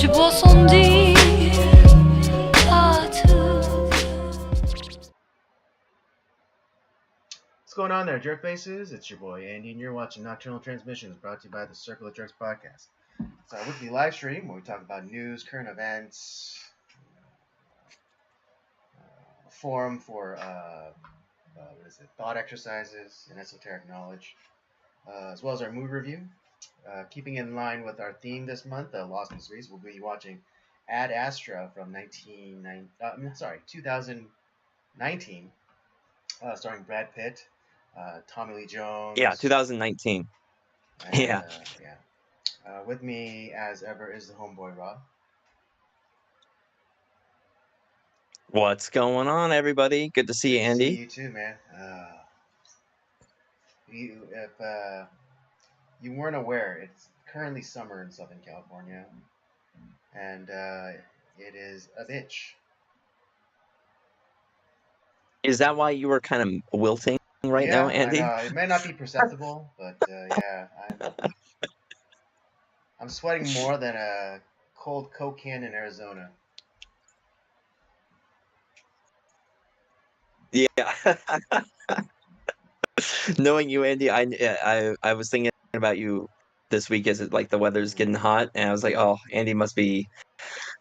je bois son dit à tout. What's going on there, jerk faces? It's your boy Andy, and you're watching Nocturnal Transmissions, brought to you by the Circle of Jerks podcast. It's our weekly live stream where we talk about news, current events, a forum for thought exercises and esoteric knowledge, as well as our mood review. Keeping in line with our theme this month, Lost Mysteries, we'll be watching Ad Astra from 2019, starring Brad Pitt, Tommy Lee Jones. Yeah, 2019. And, Yeah. With me, as ever, is the homeboy Rob. What's going on, everybody? Good to see you, Andy. See you too, man. If you weren't aware, it's currently summer in Southern California, and it is a bitch. Is that why you were kind of wilting right now, Andy? I know. It may not be perceptible, but yeah, I'm sweating more than a cold Coke can in Arizona. Yeah. Knowing you, Andy, I was thinking about you this week as like the weather's getting hot, and I was like, oh, Andy must be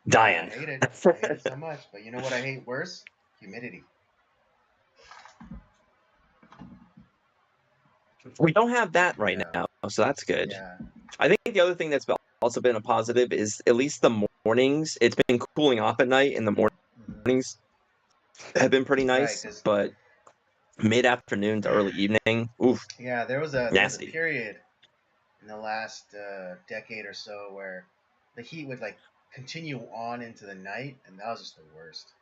dying. I hate it. I hate it so much. But you know what I hate worse? Humidity. We don't have that right now, so that's good. Yeah. I think the other thing that's also been a positive is at least the mornings. It's been cooling off at night, and the mornings have been pretty nice, Right, but mid-afternoon to early evening, oof. Yeah, there was a nasty period in the last decade or so where the heat would like continue on into the night, and that was just the worst.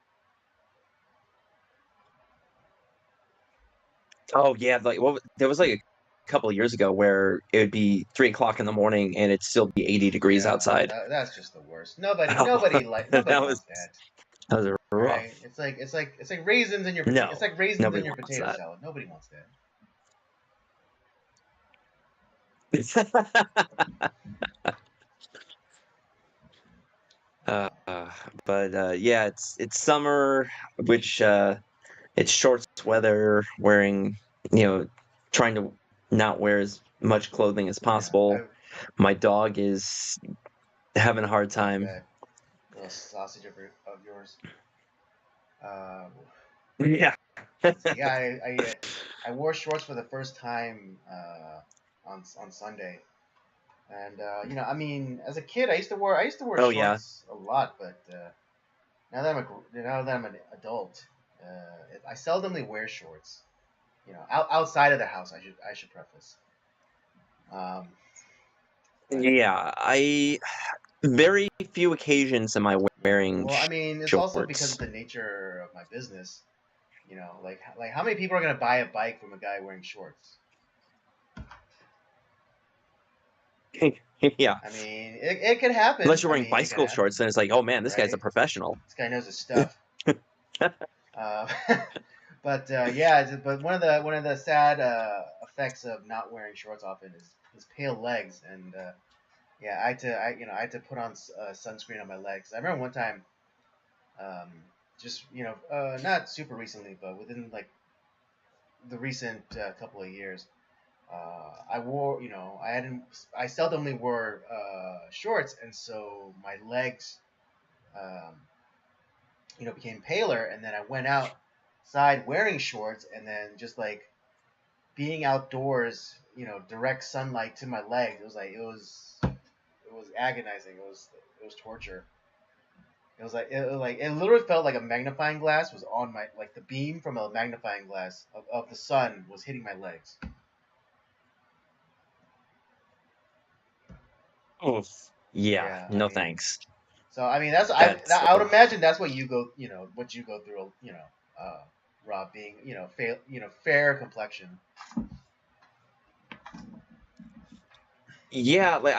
Oh yeah, like there was like a couple of years ago where it would be 3 o'clock in the morning and it'd still be 80 degrees outside. That's just the worst. Nobody wants that. That was rough. Right? It's like raisins in your it's like raisins in your potato salad. Nobody wants that. But yeah, it's summer, which it's shorts weather, wearing, trying to not wear as much clothing as possible. My dog is having a hard time. Little sausage of yours. Yeah. Yeah, I wore shorts for the first time on Sunday, and I mean, as a kid, I used to wear shorts a lot, but now that I'm an adult, I seldomly wear shorts. Outside of the house, I should preface. Yeah, very few occasions am I wearing. Well, I mean, it's shorts. Also because of the nature of my business. Like how many people are gonna buy a bike from a guy wearing shorts? Yeah. I mean, it could happen. Unless you're wearing bicycle shorts, then it's like, oh man, this guy's a professional. This guy knows his stuff. But one of the sad effects of not wearing shorts often is pale legs, and I had to put on sunscreen on my legs. I remember one time, not super recently, but within like the recent couple of years, I seldomly wore shorts, and so my legs, became paler, and then I went outside wearing shorts, and then just like being outdoors, direct sunlight to my legs, it was agonizing. It was torture. It literally felt like a magnifying glass was on my, like the beam from a magnifying glass of the sun was hitting my legs. Oh, yeah, no thanks. So I mean, I would imagine that's what you go, through, Rob, being, fair complexion. Yeah, like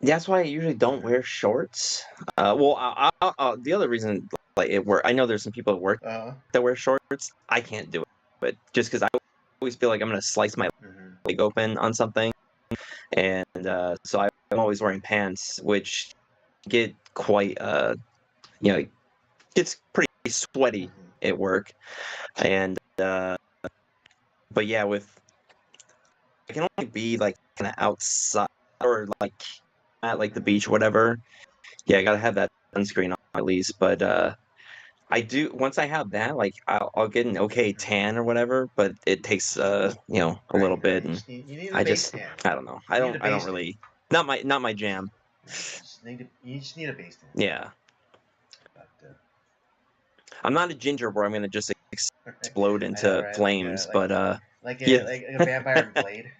that's why I usually don't wear shorts. Well, the other reason, like I know there's some people at work that wear shorts. I can't do it, but just because I always feel like I'm gonna slice my leg open on something, and so I I'm always wearing pants, which get quite gets pretty sweaty at work. And but yeah, I can only be like kind of outside or like at like the beach or whatever. Yeah, I gotta have that sunscreen on at least. But I do once I have that, like I'll get an okay tan or whatever, but it takes a little bit, You and you need a I base just tan. I don't know. You need a I don't base tan. really not my jam. You just need a base tan. Yeah. But, I'm not a ginger where I'm gonna just explode I know, into right? flames, but yeah, like a vampire in Blade.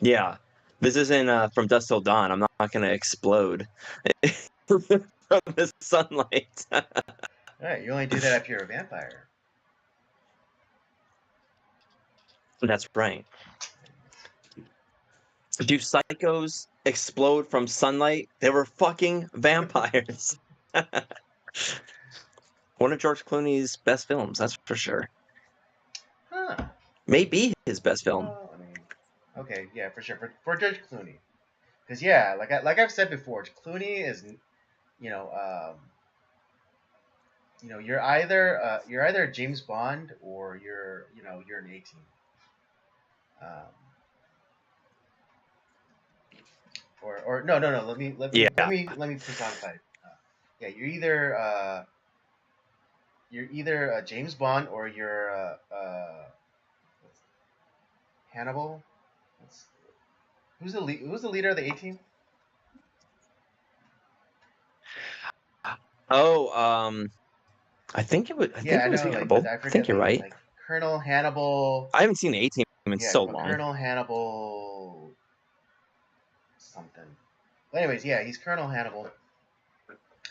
yeah. This isn't From Dusk Till Dawn. I'm not gonna explode from the sunlight. All right, you only do that if you're a vampire. That's right. Do psychos explode from sunlight? They were fucking vampires. One of George Clooney's best films, that's for sure. Huh. Maybe his best film. Well, I mean, okay, yeah, for sure. For George Clooney, because yeah, like I've said before, Clooney is, you know, you're either James Bond or you're an 18. Um, or no. Yeah. Let me personify it. Yeah, you're either James Bond or you're Hannibal. What's, who's the leader of the 18? Oh, I think it was Yeah, I it was know, Hannibal. but I I think forget, you're right. like Colonel Hannibal. I haven't seen the A-Team in Yeah, so long. Colonel Hannibal something. But anyways, yeah, he's Colonel Hannibal,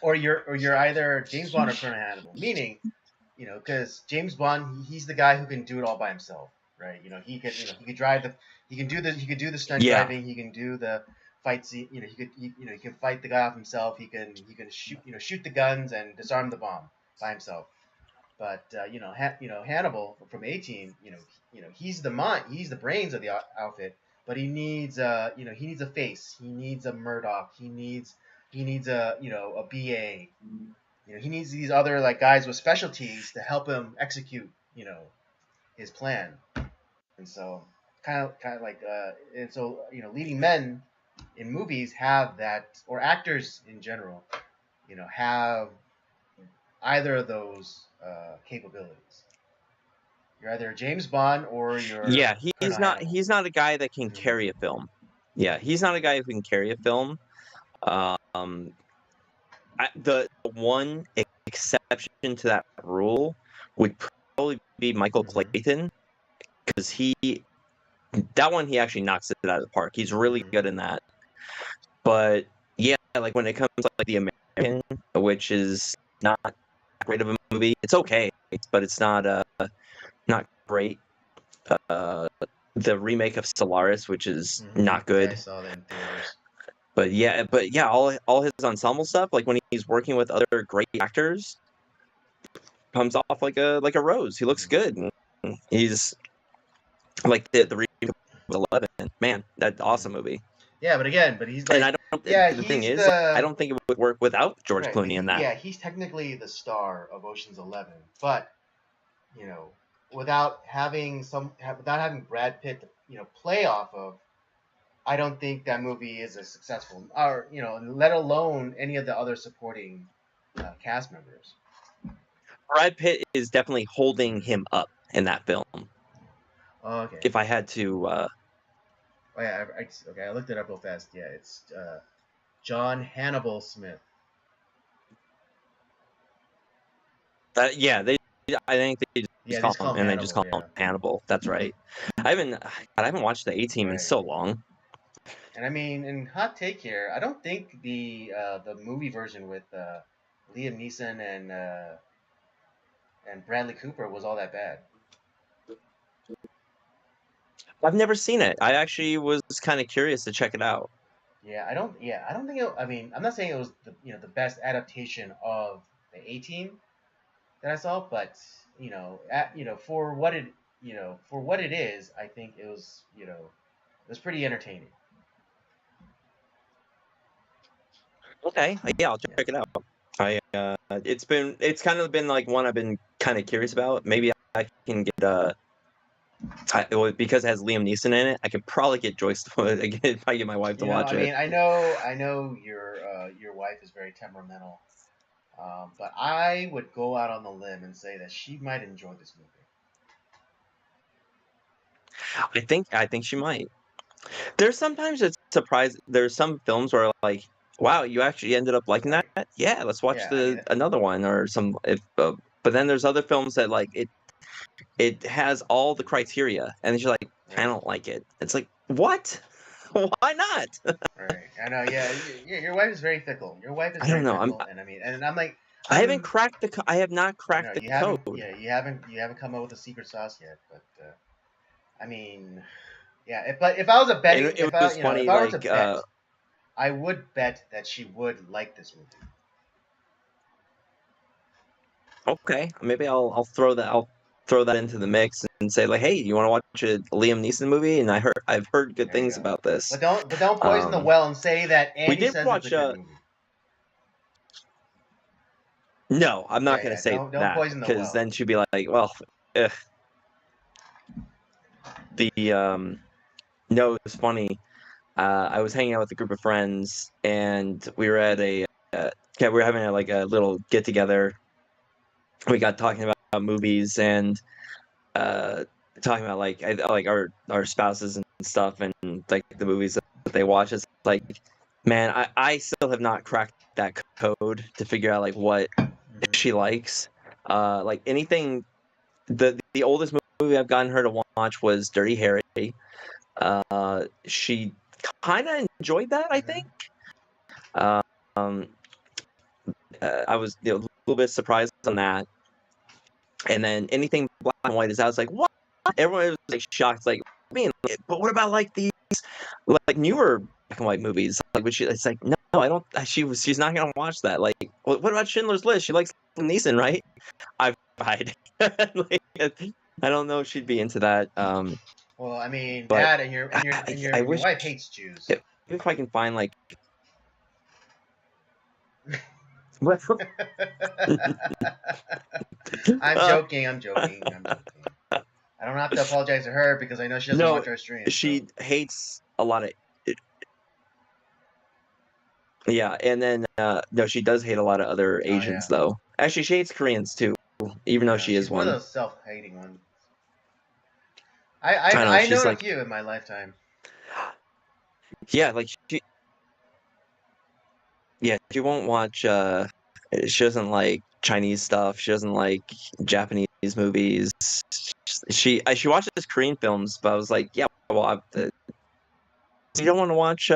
or you're either James Bond or Colonel Hannibal. Meaning, because James Bond, he's the guy who can do it all by himself, right? He could drive he could do the stunt Yeah. driving, he can do the fight scene, he can fight the guy off himself, he can shoot the guns and disarm the bomb by himself. But Hannibal from A-Team, he's the brains of the outfit, but he needs a face, he needs a Murdoch, he needs a BA, he needs these other like guys with specialties to help him execute his plan. And so kind of like and so leading men in movies have that, or actors in general, have either of those capabilities. You're either James Bond or you're Yeah, Colonel Hannibal. he's not a guy that can carry a film. Yeah, he's not a guy who can carry a film. The one exception to that rule would probably be Michael Clayton, because he actually knocks it out of the park. He's really good in that. But yeah, like when it comes to like The American, which is not great of a movie, it's okay, but it's not great. The remake of Solaris, which is not good. Yeah, I saw that in theaters. But yeah, all his ensemble stuff, like when he's working with other great actors, comes off like a rose. He looks good. And he's like the remake of 11. Man, that awesome movie. Yeah, but he's like, and I don't. Yeah, the thing is, I don't think it would work without George Clooney in that. Yeah, he's technically the star of Ocean's 11, but without having Brad Pitt to play off of, I don't think that movie is as successful, or let alone any of the other supporting cast members. Brad Pitt is definitely holding him up in that film. Okay. If I had to. Oh yeah, I looked it up real fast. Yeah, it's John Hannibal Smith. Yeah, I think they just call him, and they just call him Hannibal. That's right. I haven't watched the A-Team in so long. And I mean, in hot take here, I don't think the movie version with Liam Neeson and Bradley Cooper was all that bad. I've never seen it. I actually was kind of curious to check it out. Yeah, I don't think it. I mean, I'm not saying it was the best adaptation of the A-Team that I saw, but for what it is, I think it was It was pretty entertaining. Okay, yeah, I'll Yeah. check it out. It's kind of been like one I've been kind of curious about. Maybe I can get because it has Liam Neeson in it. I could probably get Joyce to again if I get my wife to watch I it. mean, I know your wife is very temperamental, but I would go out on the limb and say that she might enjoy this movie. I think she might. There's sometimes it's surprised. There's some films where like, wow, you actually ended up liking that. Right. Yeah, let's watch Yeah. I mean, another one or some. If but then there's other films that like it has all the criteria, and you're like, I right. don't like it. It's like what? Why not? Right. I know. Yeah. Your wife is very fickle. Your wife is I don't very know. fickle, and I mean, and I'm like, I haven't I'm. cracked I have not You know, cracked the you code. haven't. Yeah, you haven't come up with a secret sauce yet. But I mean, yeah. If I was a And betting, it was if funny, I were to like bet, I would bet that she would like this movie. okay, maybe I'll throw that into the mix and say like, hey, you want to watch a Liam Neeson movie? And I've heard good There you things go. about this. But don't poison the Um, well and say that we Andy did says it's a watch good movie. no, I'm not Yeah, gonna yeah. say Don't that poison the because well. then she'd be like, well, eh. The no, it was funny. I was hanging out with a group of friends and we were at we were having like a little get together. We got talking about movies and uh talking about like our spouses and stuff and like the movies that they watch. It's like, man, I still have not cracked that code to figure out like what Hmm. she likes. Like anything, the oldest movie I've gotten her to watch was Dirty Harry. She kind of enjoyed that, I think. Hmm. Um, I was a little bit surprised on that. And then anything black and white is out. I was like, what? Everyone was like shocked. Like, I mean, but what about like these like newer black and white movies? Like, which it's like, no, I don't. She's not gonna watch that. Like, what about Schindler's List? She likes Liam Neeson, right? I've tried. Like, I don't know if she'd be into that. Well, I mean, But that and your and your and your I your wish wife hates Jews. if I can find like. I'm Uh, joking. I'm joking. I'm joking. I don't have to apologize to her because I know she doesn't no, watch our stream. So she hates a lot of. Yeah, and then no, she does hate a lot of other oh Asians yeah, though. Actually, she hates Koreans too, even though yeah. she is She's one of one. those self-hating ones. I I know I, I she's known a like, few in my lifetime. yeah, like she won't watch. She doesn't like Chinese stuff. She doesn't like Japanese movies. She watches Korean films, but I was like, yeah, well, you don't want to watch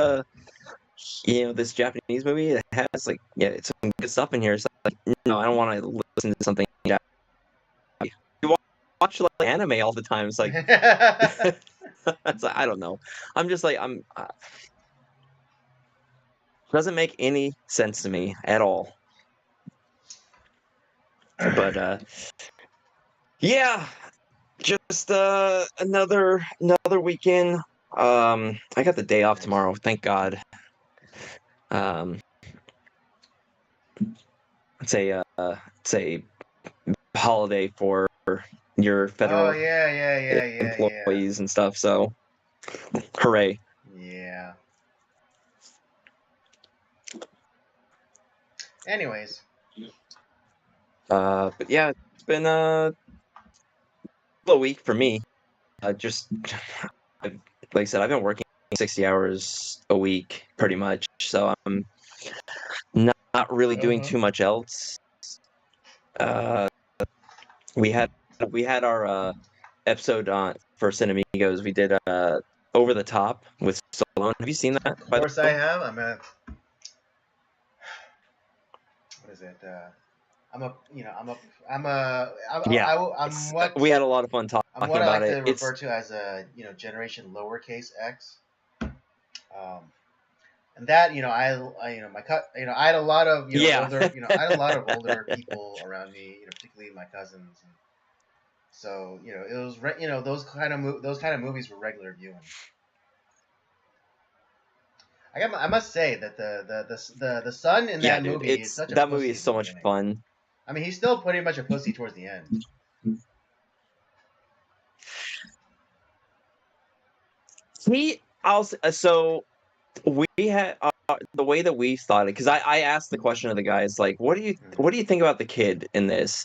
this Japanese movie that has like it's some good stuff in here. It's like, no, I don't want to listen to something Japanese. You watch like anime all the time. It's like it's like, I don't know. I'm just like doesn't make any sense to me at all. But yeah, just another weekend. I got the day off Nice. tomorrow, thank God. Um, it's a holiday for your Oh federal yeah. employees and stuff. So hooray! Yeah. Anyways, But yeah, it's been a week for me. Just like I said, I've been working 60 hours a week pretty much, so I'm not really uh doing huh. too much else. Uh, we had we had our episode on for Cinemigos. We did Over the Top with Stallone. Have you seen that, Of by the course I way? have. What is it? I'm a, you know, Yeah, I'm what we had a lot of fun I'm talking what I about like it. to refer It's to as a, generation lowercase x. And that, I had a lot of, yeah. older, I had a lot of older people around me, particularly my cousins. And so, it was, those kind of movies were regular viewing. I must say that the son in Yeah, that dude, movie is it's such a that movie pussy is in the so much beginning. fun. I mean, he's still pretty much a pussy towards the end. So we had the way that we thought it, because I asked the question of the guys, like, what do you think about the kid in this?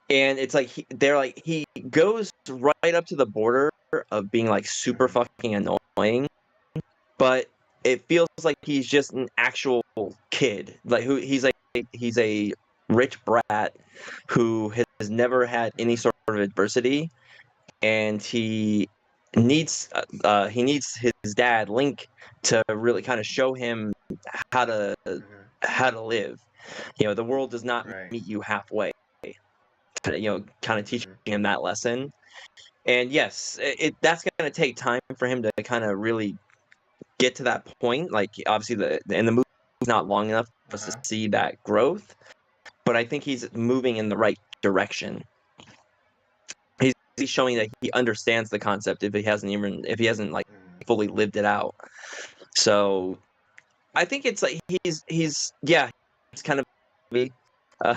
And it's like they're like, he goes right up to the border of being like super Mm-hmm. fucking annoying, but it feels like he's just an actual kid, like who he's a rich brat who has never had any sort of adversity, and he needs his dad Link to really kind of show him how to Mm-hmm. how to live. The world does not Right. meet you halfway. Kind of teaching Mm-hmm. him that lesson. And yes, that's going to take time for him to kind of really get to that point. Like, obviously, the movie's not long enough for us to Uh-huh. see that growth, but I think he's moving in the right direction. He's showing that he understands the concept if he hasn't like Mm-hmm. fully lived it out. So I think it's like he's kind of uh,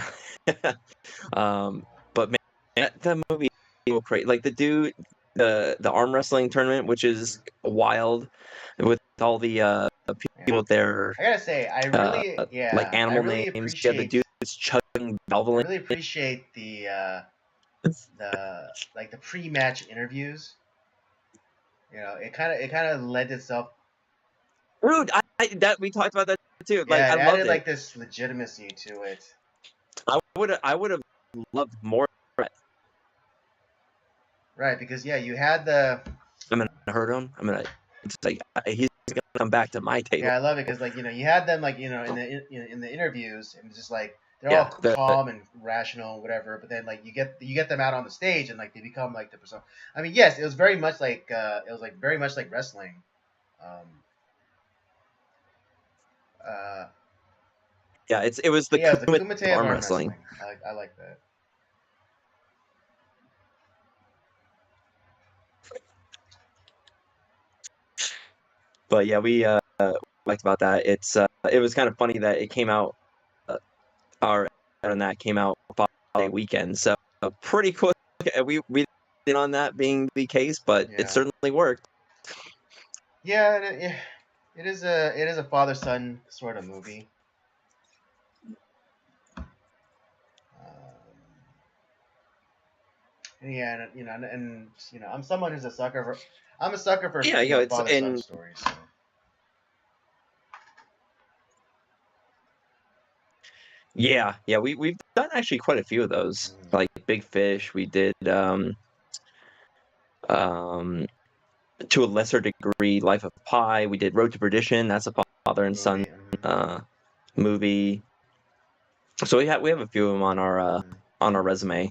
but man, that movie is so crazy. Like the arm wrestling tournament, which is Mm-hmm. wild, with all the Yeah. people with their I gotta say, uh, like I animal really names. You have the dude appreciate, that's chugging I Valvoline. really appreciate the like the pre-match interviews. It kind of led itself. Rude. That we talked about that too. Like, Yeah, I it loved added it. like this legitimacy to it. I would have loved more. Right, because yeah, you had the. I'm gonna hurt him. It's like he's gonna come back to my table. Yeah, I love it because like you had them like in the interviews and it's just like they're all Yeah. calm and rational whatever, but then like you get them out on the stage and like they become like the persona. I mean, yes, it was very much like very much like wrestling. Um, uh, Yeah. It was the yeah, it was the Kumite of Kumite of arm arm wrestling. wrestling. I like that. But yeah, we liked about that. It was kind of funny that it came out our and that came out Friday weekend. So pretty quick. We did on that being the case, but it Yeah, certainly worked. yeah, it is a father son sort of movie. Yeah, and I'm someone who's a sucker for. I'm a sucker for Yeah, it's father son and stories. So. yeah, we've done actually quite a few of those. Mm. Like Big Fish, we did um to a lesser degree Life of Pi. We did Road to Perdition. That's a father and son Movie. Mm-hmm. uh movie. So we have a few of them Mm-hmm. on our resume.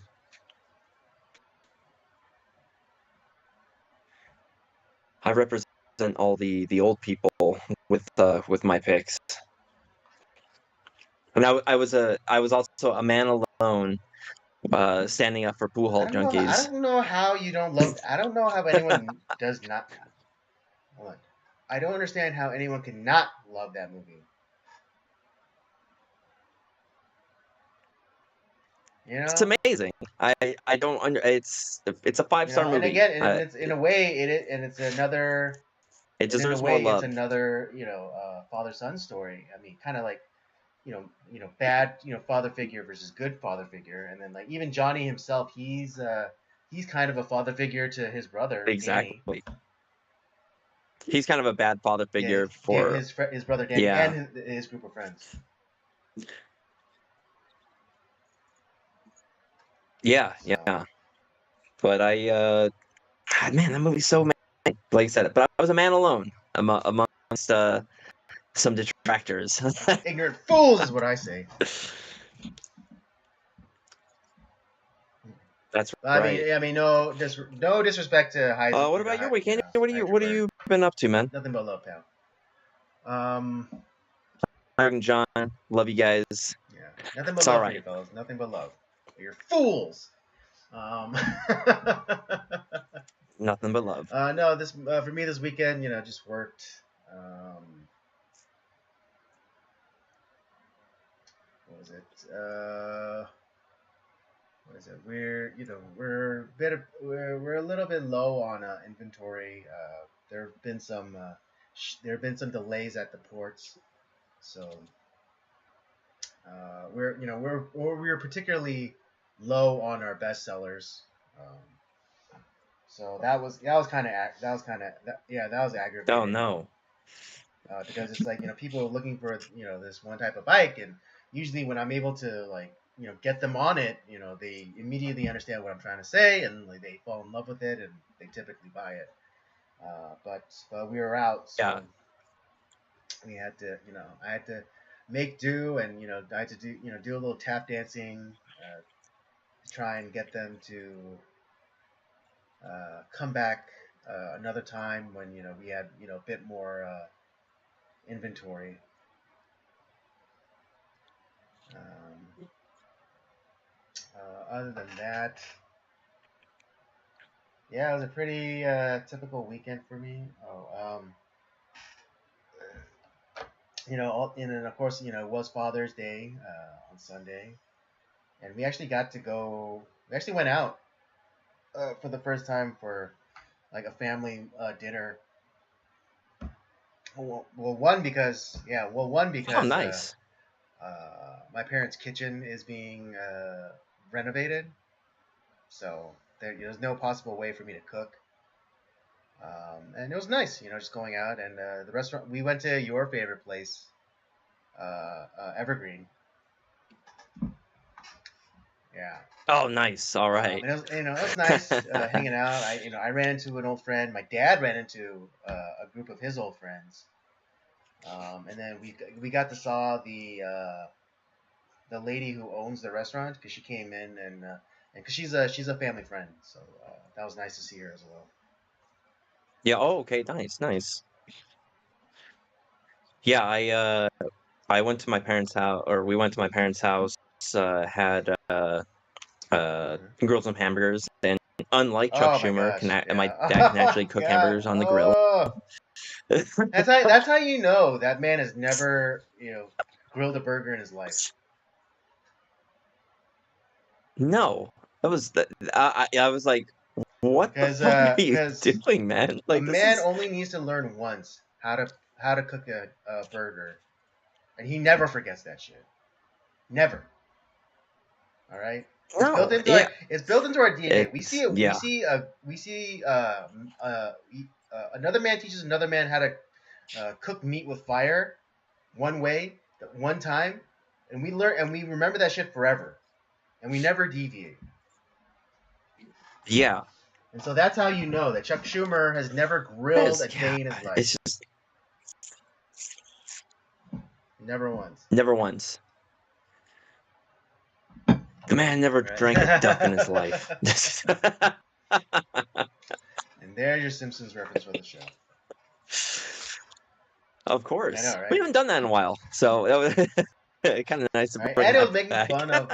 I represent all the old people with my picks. And I was also a man alone, standing up for pool I hall don't know. I junkies. don't know how you don't love. I don't know how anyone does not. Hold on. I don't understand how anyone can not love that movie. You It's know. amazing. I don't under it's a You 5-star know. And movie. again, and it's in a way and it's another. It And in a deserves more way, it's love. another father son story. I mean, kind of like bad father figure versus good father figure, and then like even Johnny himself, he's kind of a father figure to his brother Danny. Exactly. He's kind of a bad father Yeah, figure for his brother Danny yeah. and his group of friends. Yeah, So yeah. But God, man, that movie's so like I said, but I was a man alone amongst some detractors. ignorant fools is what I say. That's I right. mean, no disrespect to What about your weekend? What have Heisenberg. you been up to, man? Nothing but love, pal. Eric and John, love you guys. Yeah, nothing but It's all love for you right. fellas. Nothing but love. You're fools. Um, Nothing but love. no, this for me this weekend, just worked. Um, what was it? What is it? We're a little bit low on inventory. There have been some delays at the ports, so we're particularly low on our best sellers. So that was Oh aggravating. no. Because it's like people are looking for this one type of bike, and usually when I'm able to get them on it, they immediately understand what I'm trying to say, and like they fall in love with it, and they typically buy it. But we were out, Yeah. so we had to I had to make do, and I had to do a little tap dancing to try and get them to come back another time when we had a bit more inventory. Um, other than that, yeah, it was a pretty typical weekend for me. And then of course, it was Father's Day on Sunday, and we actually got to go. We actually went out for the first time for like a family dinner. One Oh, because nice. my parents' kitchen is being renovated, so there's no possible way for me to cook. And it was nice, just going out and the restaurant. We went to your favorite place, Evergreen. Yeah. Oh, nice. All right. And it was nice hanging out. I ran into an old friend. My dad ran into a group of his old friends. And then we got to saw the lady who owns the restaurant because she came in and because she's a family friend, so that was nice to see her as well. Yeah. Oh, okay. Nice. Nice. Yeah. I went to my parents' house, or we went to my parents' house. Had Hmm. grilled some hamburgers, and unlike Chuck Oh my Schumer, gosh, my yeah. dad can actually Oh cook God. hamburgers on the grill. Oh, that's how you know that man has never grilled a burger in his life. No, that was I was like, what the Because fuck are you because doing, man? a Like this man is only needs to learn once how to cook a burger, and he never forgets that shit. Never. All right. no, yeah, It's built into our DNA. We see it's it. yeah, We see another man teaches another man how to cook meat with fire one way, one time, and we learn and we remember that shit forever, and we never deviate. yeah. And so that's how you know that Chuck Schumer has never grilled a Yeah, day in his life. it's just Never once. never once. The man never drank a duck in his life. And there's your Simpsons reference for the show. Of I course, know, we right? haven't done that in a while, so that was kind of nice to Right, bring and it was that making back. fun of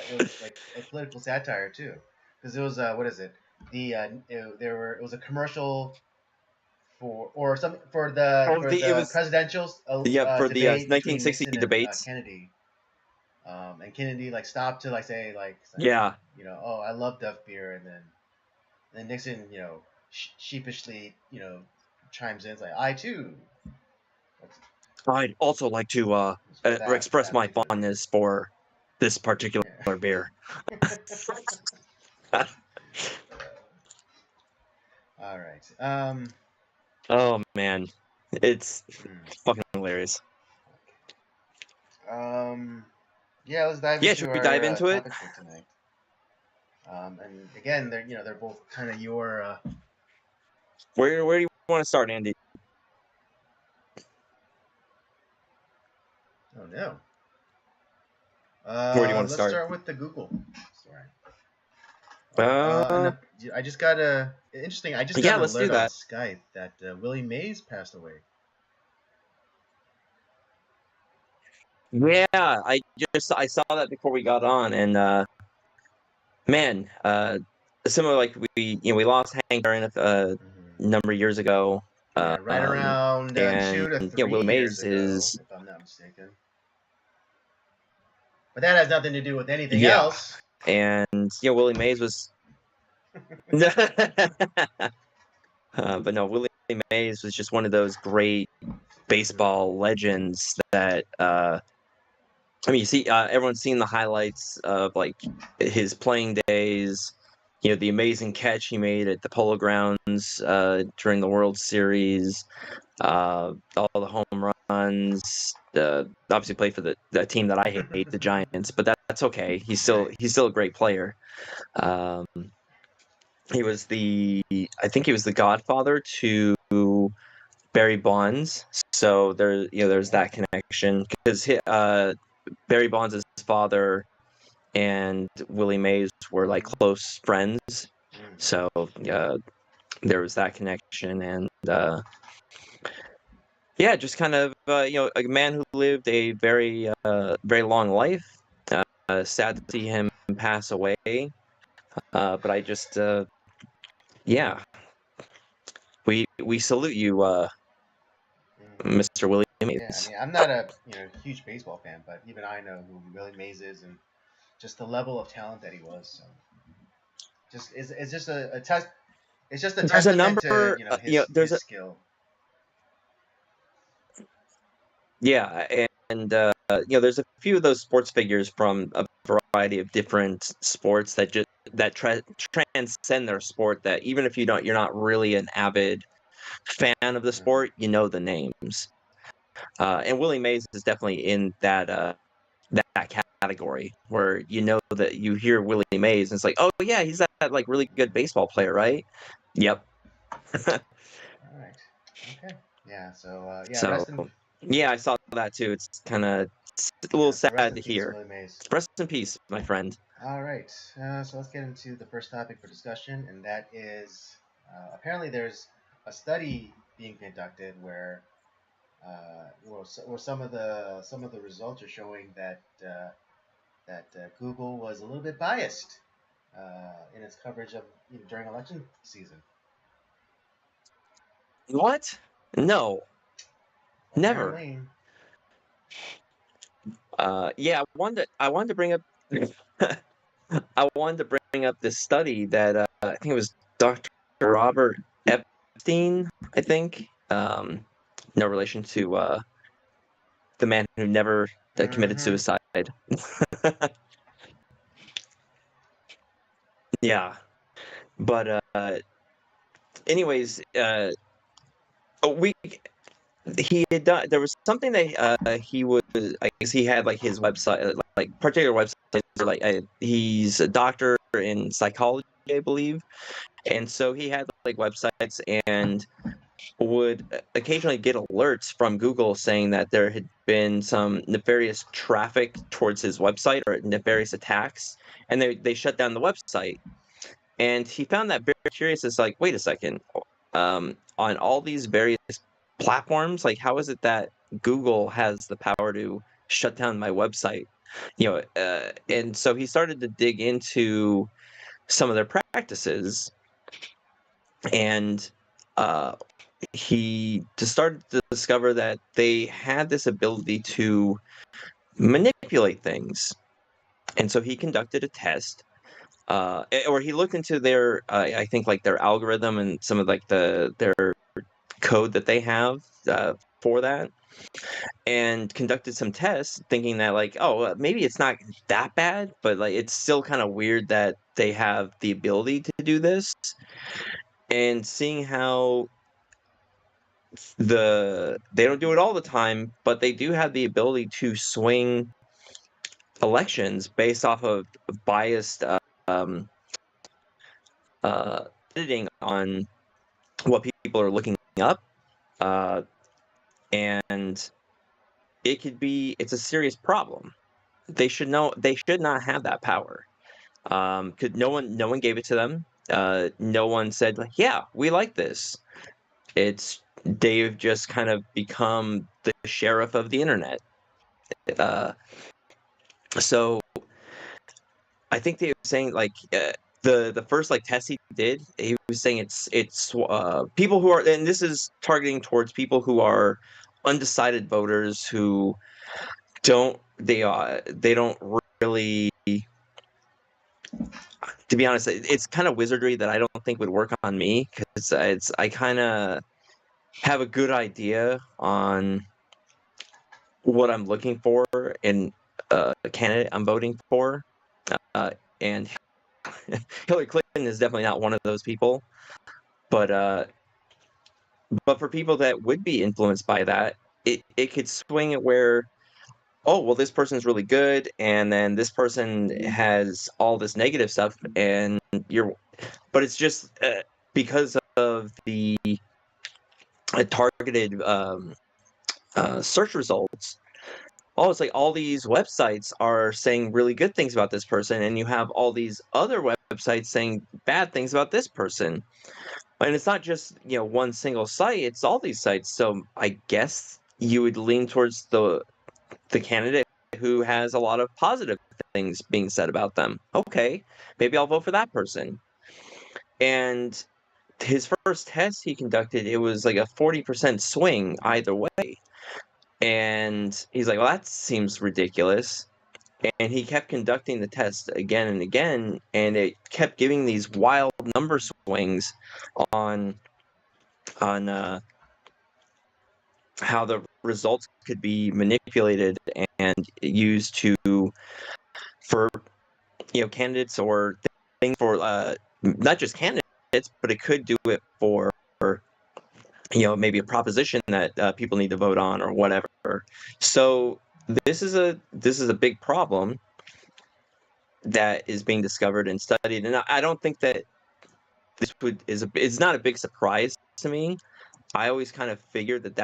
it was like a political satire too, because it was what is it? It was a commercial Oh, for it the was presidential yeah for the debate between 1960 Nixon and debates. Kennedy. And Kennedy like stopped to like say like Yeah, oh, I love Duff beer, and then Nixon sheepishly chimes in, it's like, I too. That's, I'd also like to it's for express that my reason. fondness for this particular Yeah. beer. All right. Oh man, it's Hmm. fucking hilarious. Yeah, let's dive Yeah, into should we our dive into it? topics for tonight. And again, they're both kind of your. Where do you want to start, Andy? Oh no. Where do you want to Let's start? start with the Google story. Uh, I just got a interesting. I just got yeah, an let's do alert on that. Skype that Willie Mays passed away. Yeah, I saw that before we got on, and man, similar like we lost Hank Aaron a Hmm. number of years ago, Yeah, right around and 2 to Willie 3 years Mays ago, is if I'm not mistaken. But that has nothing to do with anything Yeah. else. And Willie Mays was. But no, Willie Mays was just one of those great baseball legends that I mean, you see, everyone's seen the highlights of like his playing days. The amazing catch he made at the Polo Grounds during the World Series. All the home runs. Obviously, played for the team that I hate, the Giants, but that's okay. He's still a great player. He was I think he was the godfather to Barry Bonds. So there's that connection because Barry Bonds' father and Willie Mays were like close friends. So there was that connection, and yeah, just kind of a man who lived a very very long life. Sad to see him pass away, but I just yeah, we salute you, Mr. Willie Mays. Yeah, I mean, I'm not a huge baseball fan, but even I know who Willie Mays is and just the level of talent that he was. So, just it's just a test. It's just a There's a testament number, to his skill. Yeah, and there's a few of those sports figures from a variety of different sports that transcend their sport. That even if you're not really an avid fan of the sport, you know the names. And Willie Mays is definitely in that category where that you hear Willie Mays and it's like, oh yeah, he's that like really good baseball player, right? Yep. All right. Okay. Yeah. So yeah. So yeah, I saw that too. It's kind of a little sad to hear. Willie Mays. Rest in peace, my friend. All right. So let's get into the first topic for discussion, and that is apparently there's a study being conducted where some of the results are showing that Google was a little bit biased in its coverage of during election season. What? No. Apparently. Never. Yeah, I wanted to bring up I wanted to bring up this study that I think it was Dr. Robert Epstein, I think. No relation to the man who never committed suicide. Yeah. But anyways, he had done. There was something that he was. I guess he had like his website, like particular websites. Like he's a doctor in psychology, I believe, and so he had like websites and would occasionally get alerts from Google saying that there had been some nefarious traffic towards his website or nefarious attacks, and they shut down the website. And he found that very curious. It's like, wait a second, on all these various platforms, like how is it that Google has the power to shut down my website? And so he started to dig into some of their practices, and he just started to discover that they had this ability to manipulate things. And so he conducted a test, or he looked into their, I think like their algorithm and some of like their code that they have for that, and conducted some tests, thinking that like, oh, maybe it's not that bad, but like it's still kind of weird that they have the ability to do this, and seeing how they don't do it all the time, but they do have the ability to swing elections based off of biased um, editing on what people are looking up, and it's a serious problem. They should know they should not have that power. Could no one gave it to them. No one said like, yeah, we like this. They've just kind of become the sheriff of the internet. So I think they were saying like the first like test he did, he was saying it's people who are, and this is targeting towards people who are undecided voters who don't really, to be honest, it's kind of wizardry that I don't think would work on me, because I kind of have a good idea on what I'm looking for in a candidate I'm voting for, and Hillary Clinton is definitely not one of those people. But for people that would be influenced by that, it could swing it where, oh, well, this person's really good, and then this person has all this negative stuff, and but it's just because of the targeted search results. Oh, it's like all these websites are saying really good things about this person, and you have all these other websites saying bad things about this person. And it's not just, one single site, it's all these sites. So I guess you would lean towards the candidate who has a lot of positive things being said about them. Okay, maybe I'll vote for that person. And his first test he conducted, it was like a 40% swing either way. And he's like, well, that seems ridiculous. And he kept conducting the test again and again, and it kept giving these wild number swings on how the results could be manipulated and used for candidates, or things for not just candidates, but it could do it for maybe a proposition that people need to vote on or whatever. So this is a big problem that is being discovered and studied, and I don't think that it's not a big surprise to me. I always kind of figured that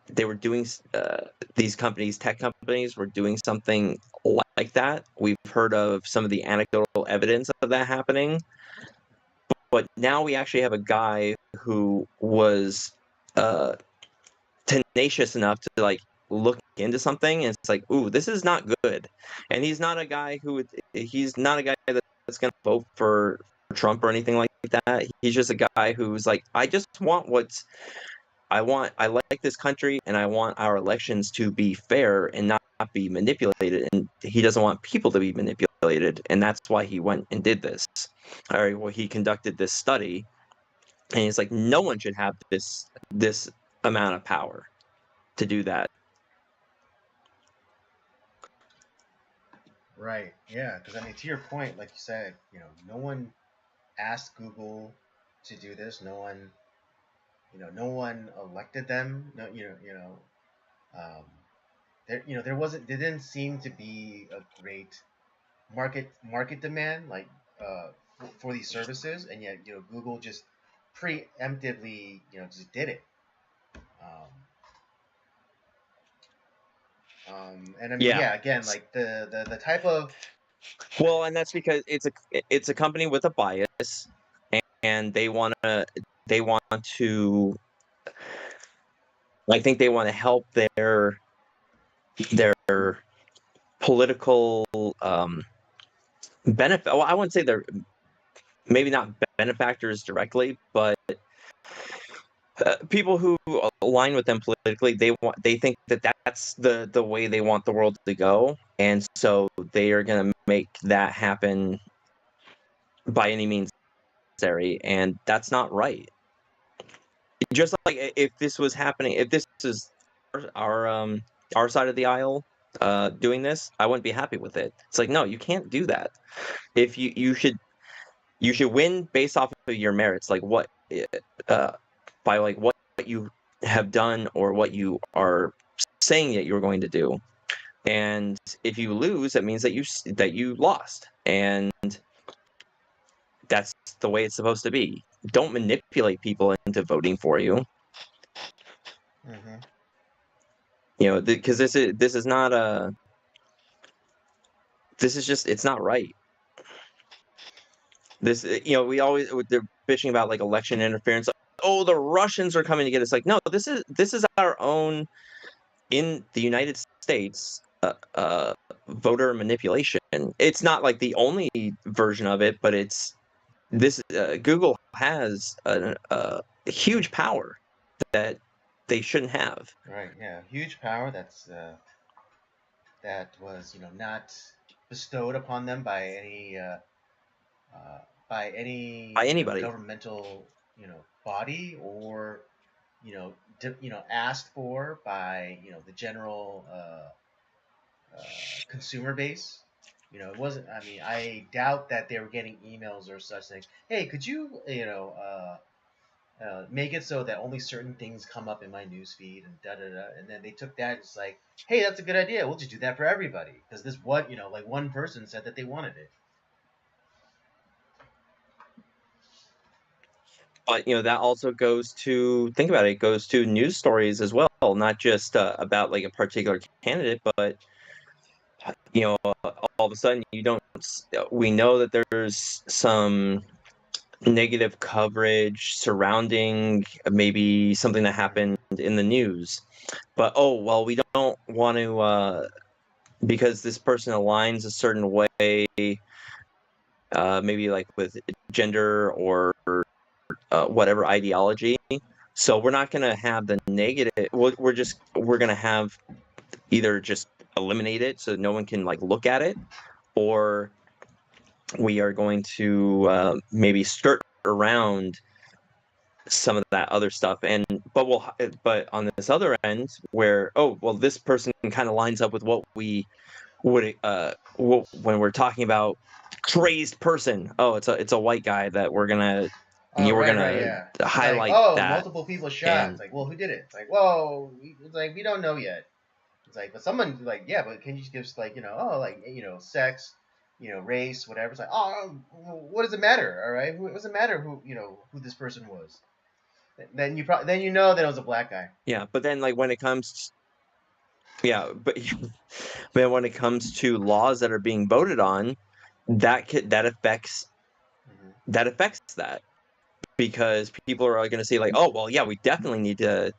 they were doing these tech companies were doing something like that. We've heard of some of the anecdotal evidence of that happening, but now we actually have a guy who was tenacious enough to look into something, and it's like, ooh, this is not good. And he's not a guy that's going to vote for Trump or anything like that. He's just a guy who's like, I just want what's I like this country, and I want our elections to be fair and not be manipulated. And he doesn't want people to be manipulated, and that's why he went and did this. He conducted this study, and he's like, no one should have this amount of power to do that. Right. Yeah. Because I mean, to your point, like you said, no one asked Google to do this. No one elected them. No, um, there didn't seem to be a great market demand like for these services, and yet Google just preemptively just did it. Um, and I mean, Yeah. yeah, again, like the type of Well, and that's because it's a company with a bias, and they want to. I think they want to help their political benefit. Well, I wouldn't say they're maybe not benefactors directly, but people who align with them politically, they think that that's the way they want the world to go, and so they are going to make that happen by any means necessary, and that's not right. Just like if this was happening, if this is our side of the aisle doing this, I wouldn't be happy with it. It's like, no, you can't do that. If you should win based off of your merits, like uh, by like what you have done or what you are saying that you're going to do. And if you lose, that means that you lost, and that's the way it's supposed to be. Don't manipulate people into voting for you. hmm Because this is not a this is just it's not right. This we always they're bitching about like election interference. Oh, the Russians are coming to get us. Like, no, this is our own in the United States voter manipulation. It's not like the only version of it, but it's this. Google has a huge power that they shouldn't have. right, yeah, huge power that was not bestowed upon them by any by anybody. governmental body, or asked for by the general consumer base. It wasn't. I mean, I doubt that they were getting emails or such saying, "Hey, could you make it so that only certain things come up in my newsfeed and da da da." And then they took that. It's like, "Hey, that's a good idea. We'll just do that for everybody because this like one person said that they wanted it." But that also goes to, think about it, it goes to news stories as well, not just about like a particular candidate, but all of a sudden we know that there's some negative coverage surrounding maybe something that happened in the news, but oh well, we don't want to because this person aligns a certain way, maybe like with gender or whatever ideology. So we're not going to have the negative. We're going to have either just eliminate it so no one can like look at it, or we are going to maybe skirt around some of that other stuff. But on this other end, where oh well, this person kind of lines up with what we would when we're talking about crazed person. Oh, it's a white guy that we're gonna Oh, we're right, gonna yeah. It's like, highlight oh, that. multiple people shot. And It's like, well, who did it? It's like, whoa. It's like, we don't know yet. It's like, but someone like, yeah, but can you just give us like, oh, like, sex, race, whatever. It's like, oh, what does it matter? All right, what does it matter who this person was? Then you know that it was a black guy. yeah, but then like when it comes yeah, but then when it comes to laws that are being voted on, that affects that, because people are going to say like, oh well, yeah, we definitely need to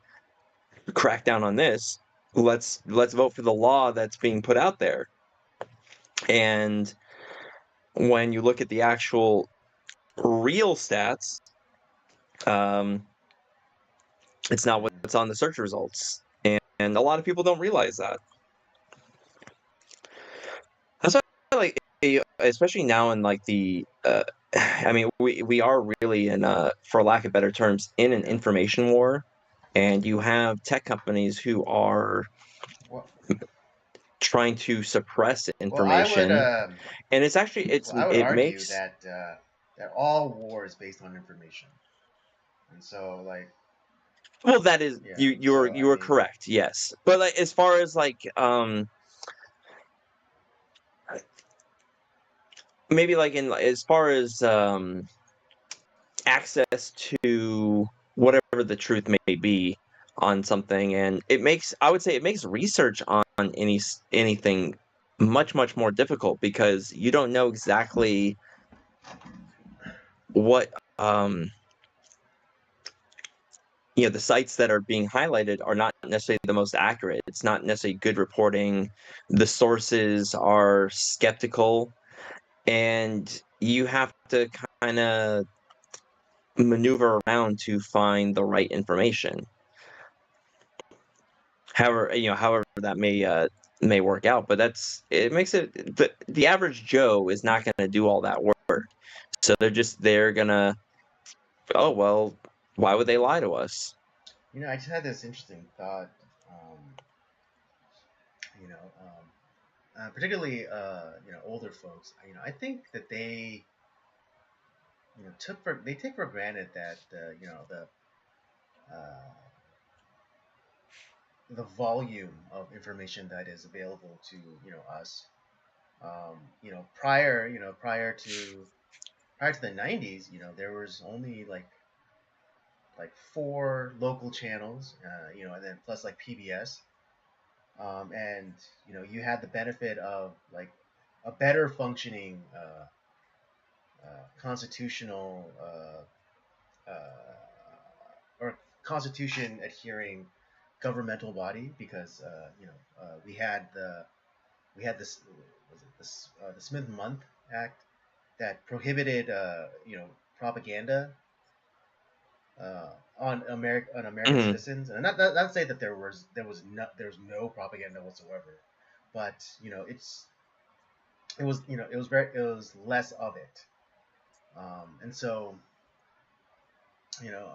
crack down on this. Let's vote for the law that's being put out there. And when you look at the actual real stats, it's not what's on the search results, and a lot of people don't realize that. That's why, like, especially now in like the I mean, we are really in for lack of better terms, in an information war, and you have tech companies who are Well, trying to suppress well, I would information, and it's actually it argue makes that all war is based on information, and so like, well, that is yeah. you So I are mean, correct, yes, but like as far as like maybe like in as far as access to whatever the truth may be on something, and I would say it makes research on anything much more difficult, because you don't know exactly what the sites that are being highlighted are not necessarily the most accurate. It's not necessarily good reporting. The sources are skeptical, and you have to kind of maneuver around to find the right information. However that may work out, but it makes it the average Joe is not going to do all that work. So they're gonna, oh well, why would they lie to us? I just had this interesting thought. Um, you know, particularly older folks. I think that they they take for granted that uh, the volume of information that is available to us. Prior to the '90s, there was only like four local channels, and then plus like PBS, and you had the benefit of like a better functioning constitutional or constitution adhering governmental body, because we had this was it this the Smith Month Act that prohibited propaganda on American Hmm. citizens. And not to say that there was no propaganda whatsoever, but it's it was it was less of it. And so you know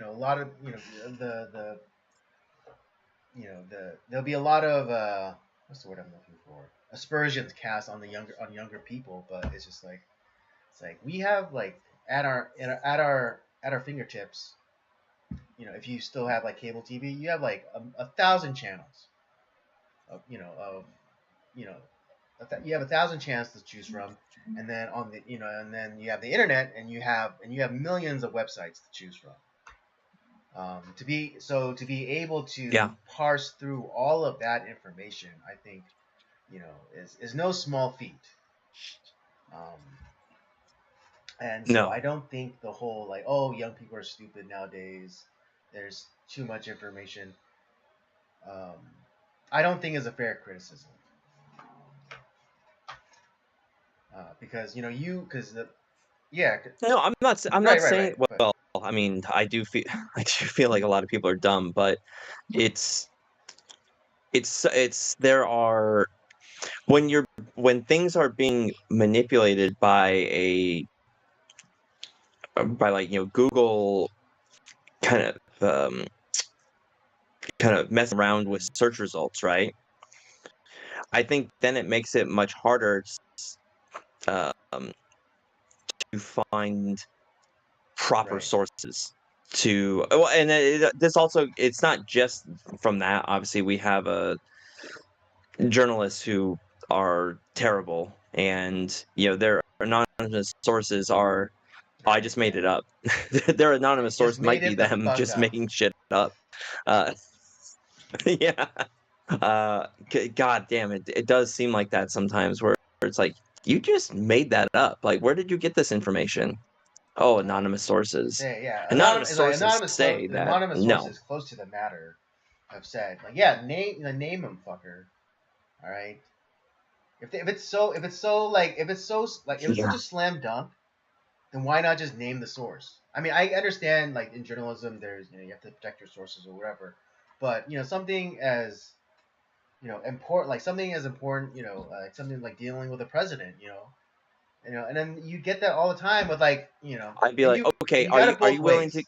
a lot of the there'll be a lot of what's the word I'm looking for, aspersions cast on the younger people, but it's like we have like at our fingertips. If you still have like cable TV, you have like 1,000 channels of you know you have 1,000 channels to choose from, and then and then you have the internet, and you have millions of websites to choose from. To be able Yeah. to parse through all of that information, I think is no small feat. Um, and so No. I don't think the whole like, oh, young people are stupid nowadays, there's too much information. Um, I don't think is a fair criticism, because because the yeah No, I'm not saying. right, but Well, I mean, I do feel I do feel like a lot of people are dumb, but it's there are when things are being manipulated by like Google kind of messing around with search results, right? I think then it makes it much harder um, to find proper right. sources to well, and this also, it's not just from that. Obviously, we have journalists who are terrible, and their anonymous sources are, I Right, just made yeah. it up. Their They anonymous just source might made be it the them fuck just up. making shit up. Uh, yeah. God damn it. It does seem like that sometimes, where it's like, you just made that up. Like, where did you get this information? Oh, anonymous sources. Yeah, Anonymous sources anonymous say that no. sources close to the matter have said like, yeah, name them, fucker. All right. If it's Yeah. such a slam dunk, then why not just name the source? I mean, I understand like in journalism, there's you have to protect your sources or whatever, but something as important, like something as important, like something like dealing with the president, and then you get that all the time with like I'd be and like, okay, you got it are both you willing to ways.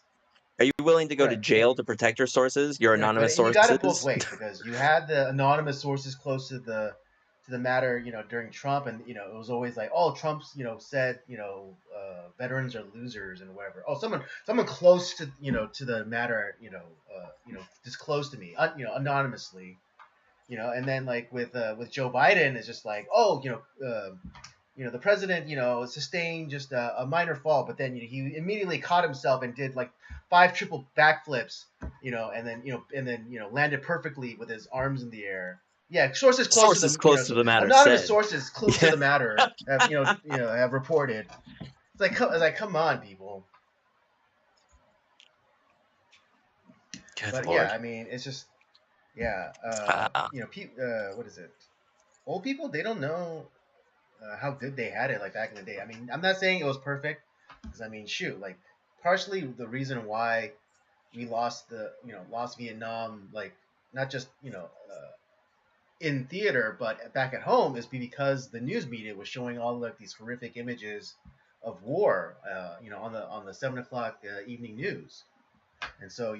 go to Right, right. jail to protect your sources, your Right, anonymous but you got it both sources? ways because you had the anonymous sources close to the matter, during Trump, and it was always like, oh, Trump's, said, veterans are losers and whatever. Oh, someone close to, to the matter, just close to me, anonymously, and then like with Joe Biden, it's just like, oh, the president, sustained just a minor fall, but then he immediately caught himself and did like 5 triple backflips, and then landed perfectly with his arms in the air. Yeah, sources close to Sources the close to so the matter anonymous said. sources close to Yeah. the matter have have reported. It's like come on, people. Good But yeah, lord. I mean, it's just yeah, Uh, what is it? Old people, they don't know how good they had it like back in the day. I mean, I'm not saying it was perfect, because I mean, shoot, like partially the reason why we lost lost Vietnam, like not just in theater but back at home, is because the news media was showing all like these horrific images of war, on the 7 o'clock evening news, and so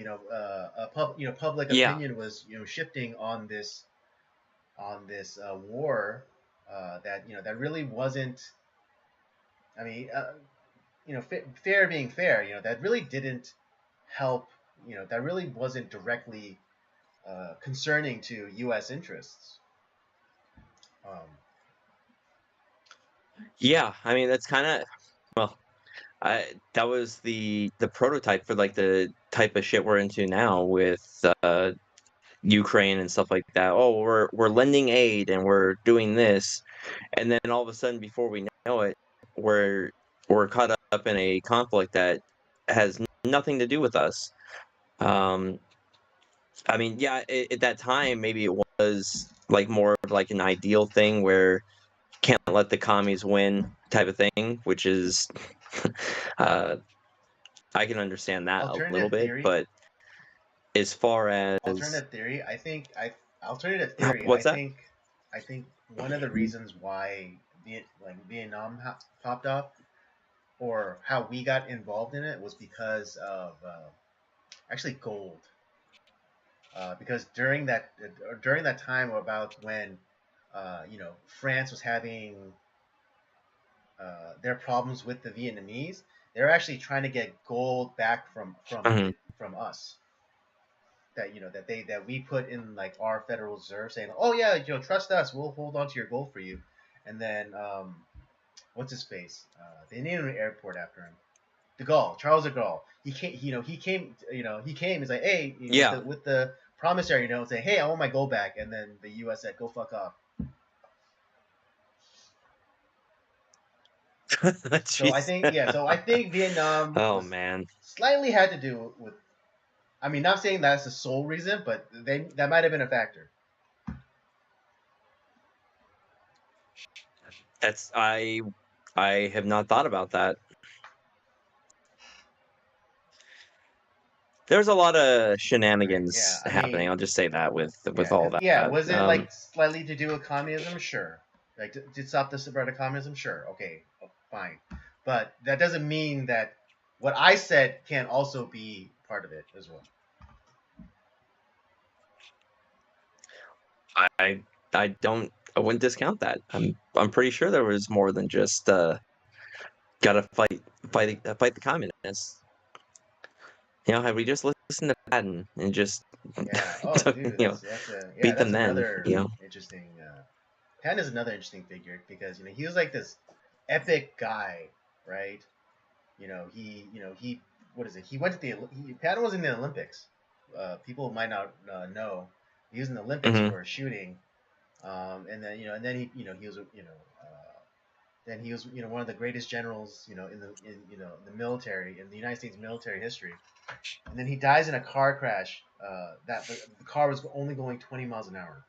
public yeah. opinion was shifting on this war, that that really wasn't. I mean, fair being fair, that really didn't help. That really wasn't directly concerning to U.S. interests. Um, Yeah. I mean, that's kind of, well, that was the prototype for like the type of shit we're into now with Ukraine and stuff like that. Oh, we're lending aid and we're doing this, and then all of a sudden, before we know it, we're caught up in a conflict that has nothing to do with us. Um, I mean, yeah, at that time, maybe it was like more of like an ideal thing where can't let the commies win type of thing, which is, uh, I can understand that a little alternative bit, theory, but as far as alternative theory. I think I alternative theory. what's that? I think one of the reasons why Vietnam popped off, or how we got involved in it, was because of actually gold. Because during that time, about when France was having their problems with the Vietnamese, they're actually trying to get gold back Mhm. from us. That that we put in like our Federal Reserve, saying, "Oh yeah, trust us, we'll hold on to your gold for you." And then what's his face? They named an airport after him. De Gaulle, Charles de Gaulle. He came, he came. He's like, hey, Yeah. with the promissory note, saying, hey, I want my gold back. And then the U.S. said, go fuck off. So I Jeez. think, yeah. So I think Vietnam Oh was man. slightly had to do with. I mean, not saying that's the sole reason, but that might have been a factor. That's I have not thought about that. There's a lot of Right? Yeah. shenanigans I happening. mean, I'll just say that with yeah. all that. Was it like slightly to do with communism? Sure. Like, did stop the spread of communism? Sure. Okay. Fine. But that doesn't mean that what I said can also be part of it as well. I wouldn't discount that. I'm pretty sure there was more than just gotta fight the communists. Had we just listened to Patton and just Yeah. Oh, dude, beat them that's then, another interesting. Pan is another interesting figure because he was like this epic guy, right? He what is it? He went to Patton was in the Olympics. People might not know he was in the Olympics Mhm. for shooting, and then he was then he was one of the greatest generals in the military, in the United States military history. And then he dies in a car crash. That the car was only going 20 miles an hour.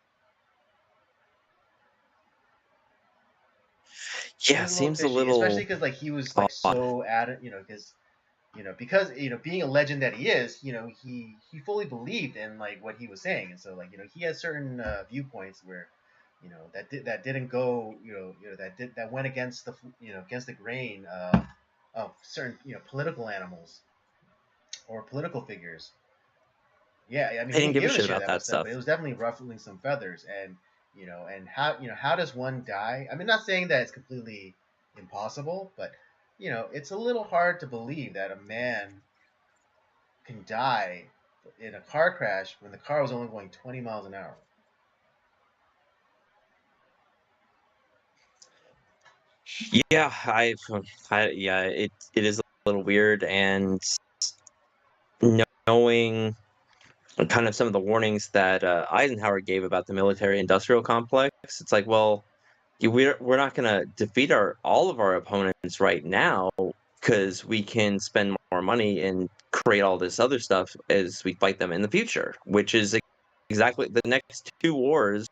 Yeah, Seems a little seems a fishy, especially little because like he was like odd. so at because being a legend that he is, he fully believed in like what he was saying, and so like he has certain viewpoints where that didn't go that went against against the grain of certain political animals or political figures. Yeah, I mean I he didn't didn't give a give a shit shit about about that stuff, but stuff. it was definitely ruffling some feathers, and and how does one die? I mean, not saying that it's completely impossible, but it's a little hard to believe that a man can die in a car crash when the car was only going 20 miles an hour. Yeah, yeah, it is a little weird, and knowing kind of some of the warnings that Eisenhower gave about the military-industrial complex, it's like, well, we're not going to defeat all of our opponents right now because we can spend more money and create all this other stuff as we fight them in the future, which is exactly the next two wars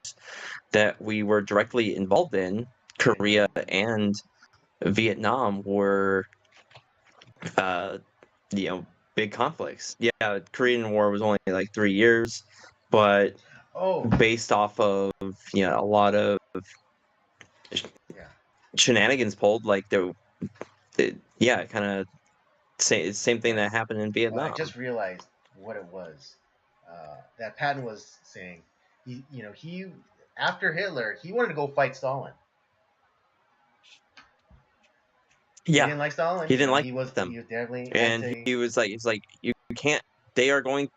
that we were directly involved in, Korea and Vietnam, were uh, you know big conflicts. Yeah, Korean War was only like 3 years, but Oh, based off of a lot of yeah. shenanigans pulled, like yeah, kind of same thing that Yes. happened in Well, I Vietnam. just realized what it was. That Patton was saying. He after Hitler, he wanted to go fight Stalin. He Yeah, didn't like Stalin. he didn't like He them, was definitely and anti. he's like, you can't. They are going.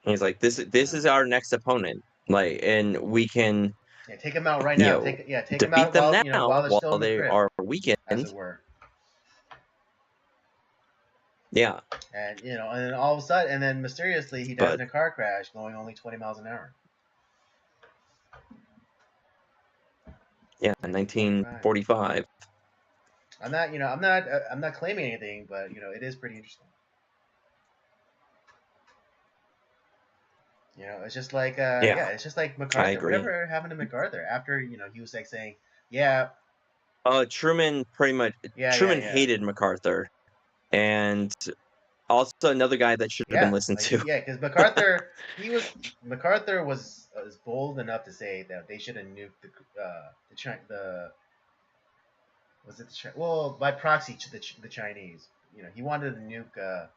He's like, this Uh, is our next opponent, like, and we can yeah, take him out right you now. know Take him defeat out them while now they're while still in the they crib, are as weakened. it were. Yeah, And and then all of a sudden, and then mysteriously, he dies but in a car crash going only 20 miles an hour. yeah, 1945. 1945. I'm not claiming anything, but it is pretty interesting. It's just like Yeah, yeah, it's just like I MacArthur. agree. Whatever happened to MacArthur after he was like saying, yeah, Truman pretty much yeah, yeah, Truman yeah, hated MacArthur, and Also another guy that should have been listened to. Yeah, because MacArthur was bold enough to say that they should have nuked by proxy to the Chinese. He wanted to nuke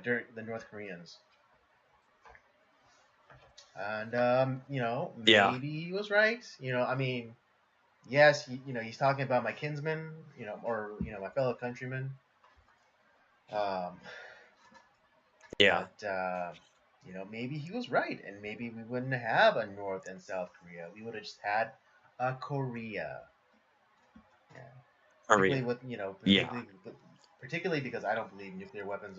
during the North Koreans, and Yeah. maybe he was right. I mean, yes, he's talking about my kinsmen, or my fellow countrymen. Um, Yeah. but maybe he was right, and maybe we wouldn't have a North and South Korea. We would have just had a Korea. Yeah. Particularly Korea. with Yeah. particularly because I don't believe nuclear weapons